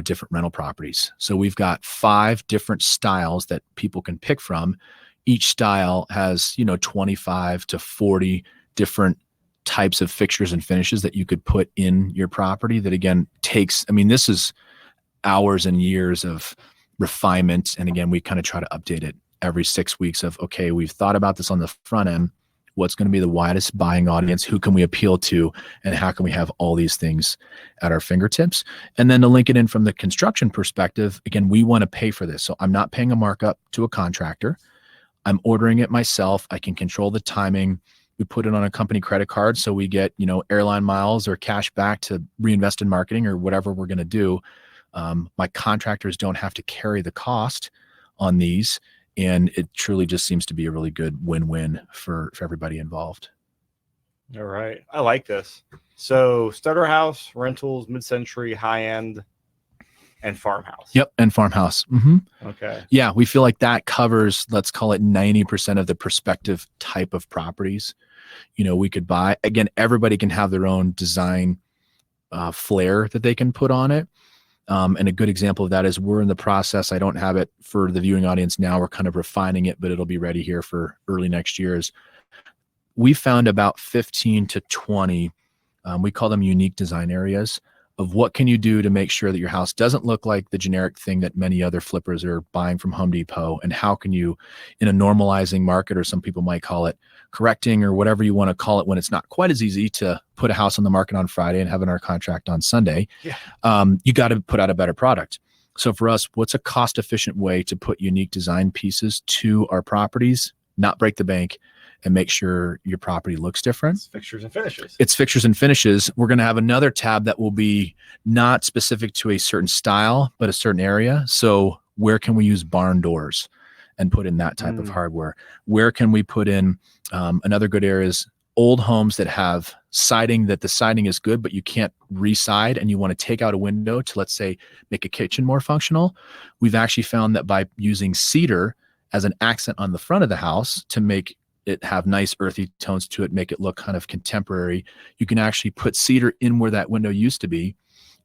different rental properties. So we've got 5 different styles that people can pick from. Each style has, 25 to 40 different types of fixtures and finishes that you could put in your property. That again this is hours and years of refinement. And again, we kind of try to update it every 6 weeks of, okay, we've thought about this on the front end. What's going to be the widest buying audience? Who can we appeal to? And how can we have all these things at our fingertips? And then to link it in from the construction perspective, again, we want to pay for this. So I'm not paying a markup to a contractor. I'm ordering it myself. I can control the timing. We put it on a company credit card. So we get, airline miles or cash back to reinvest in marketing or whatever we're going to do. My contractors don't have to carry the cost on these. And it truly just seems to be a really good win-win for everybody involved. All right. I like this. So starter house, rentals, mid-century, high-end, and farmhouse. Yep. And farmhouse. Mm-hmm. Okay. Yeah. We feel like that covers, let's call it 90% of the prospective type of properties, we could buy. Again, everybody can have their own design flair that they can put on it. And a good example of that is we're in the process. I don't have it for the viewing audience now. We're kind of refining it, but it'll be ready here for early next year. We found about 15 to 20, we call them unique design areas, of what can you do to make sure that your house doesn't look like the generic thing that many other flippers are buying from Home Depot, and how can you, in a normalizing market, or some people might call it correcting, or whatever you want to call it, when it's not quite as easy to put a house on the market on Friday and have an our contract on Sunday, you got to put out a better product. So for us, what's a cost efficient way to put unique design pieces to our properties, not break the bank, and make sure your property looks different. It's fixtures and finishes. It's fixtures and finishes. We're going to have another tab that will be not specific to a certain style, but a certain area. So where can we use barn doors and put in that type of hardware? Where can we put in another good area is old homes that have siding, that the siding is good, but you can't re-side and you want to take out a window to, let's say, make a kitchen more functional. We've actually found that by using cedar as an accent on the front of the house to make it have nice earthy tones to it, make it look kind of contemporary, you can actually put cedar in where that window used to be,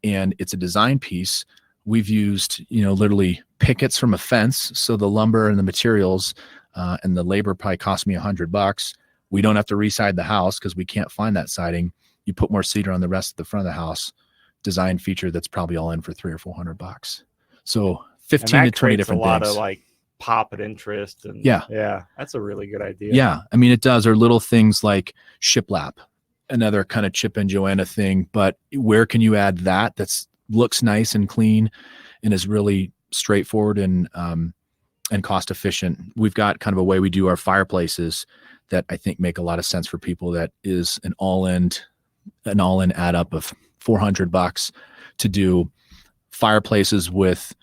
and it's a design piece. We've used, literally pickets from a fence, so the lumber and the materials and the labor probably cost me $100. We don't have to reside the house because we can't find that siding. You put more cedar on the rest of the front of the house. Design feature that's probably all in for $300 or $400. So 15 to 20 different things. A lot things. of like pop and interest. And yeah, that's a really good idea. Yeah, I mean it does. Or little things like shiplap, another kind of Chip and Joanna thing. But where can you add that? That's looks nice and clean, and is really straightforward and cost efficient. We've got kind of a way we do our fireplaces that I think make a lot of sense for people. That is an all-in add up of $400 to do fireplaces with,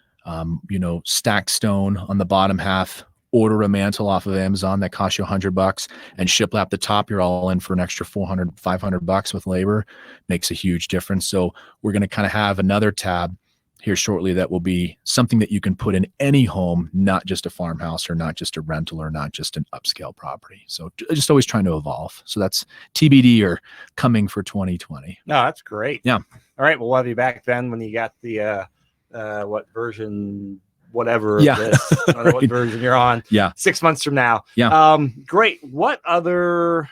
stacked stone on the bottom half. Order a mantle off of Amazon that costs you $100 and shiplap the top. You're all in for an extra $400, $500 with labor. Makes a huge difference. So we're going to kind of have another tab here shortly that will be something that you can put in any home, not just a farmhouse or not just a rental or not just an upscale property. So just always trying to evolve. So that's TBD or coming for 2020. No, that's great. Yeah. All right. We'll have you back then when you got the, what version, whatever. Yeah. Of this, I don't know what version you're on. Yeah. 6 months from now. Yeah. Great. Any other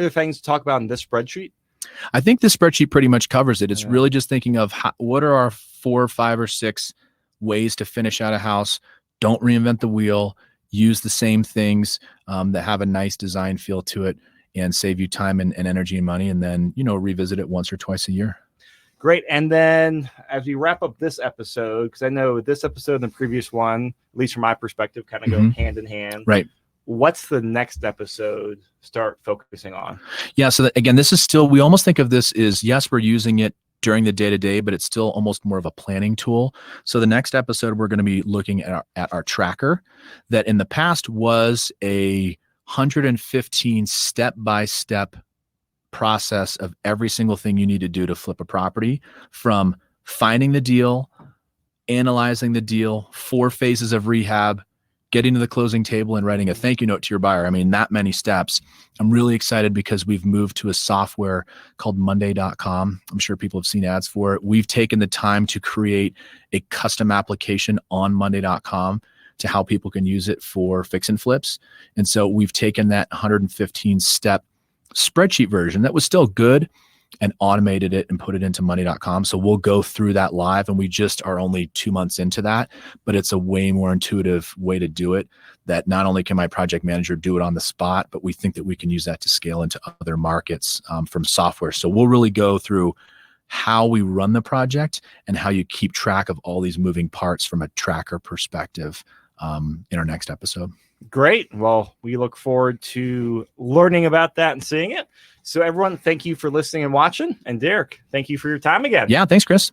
things to talk about in this spreadsheet? I think this spreadsheet pretty much covers it. It's really just thinking of what are our 4, 5, or 6 ways to finish out a house. Don't reinvent the wheel. Use the same things that have a nice design feel to it and save you time and energy and money. And then, revisit it once or twice a year. Great. And then as we wrap up this episode, because I know this episode and the previous one, at least from my perspective, kind of go hand in hand. Right. What's the next episode start focusing on? Yeah. So again, this is still, we almost think of this as, yes, we're using it during the day-to-day, but it's still almost more of a planning tool. So the next episode, we're going to be looking at our tracker that in the past was a 115 step-by-step process of every single thing you need to do to flip a property, from finding the deal, analyzing the deal, 4 phases of rehab, getting to the closing table and writing a thank you note to your buyer. I mean, that many steps. I'm really excited because we've moved to a software called Monday.com. I'm sure people have seen ads for it. We've taken the time to create a custom application on Monday.com to how people can use it for fix and flips. And so we've taken that 115 step spreadsheet version that was still good and automated it and put it into Monday.com. So we'll go through that live, and we just are only 2 months into that, but it's a way more intuitive way to do it that not only can my project manager do it on the spot, but we think that we can use that to scale into other markets from software. So we'll really go through how we run the project and how you keep track of all these moving parts from a tracker perspective in our next episode. Great. Well, we look forward to learning about that and seeing it. So everyone, thank you for listening and watching. And Derek, thank you for your time again. Yeah, thanks, Chris.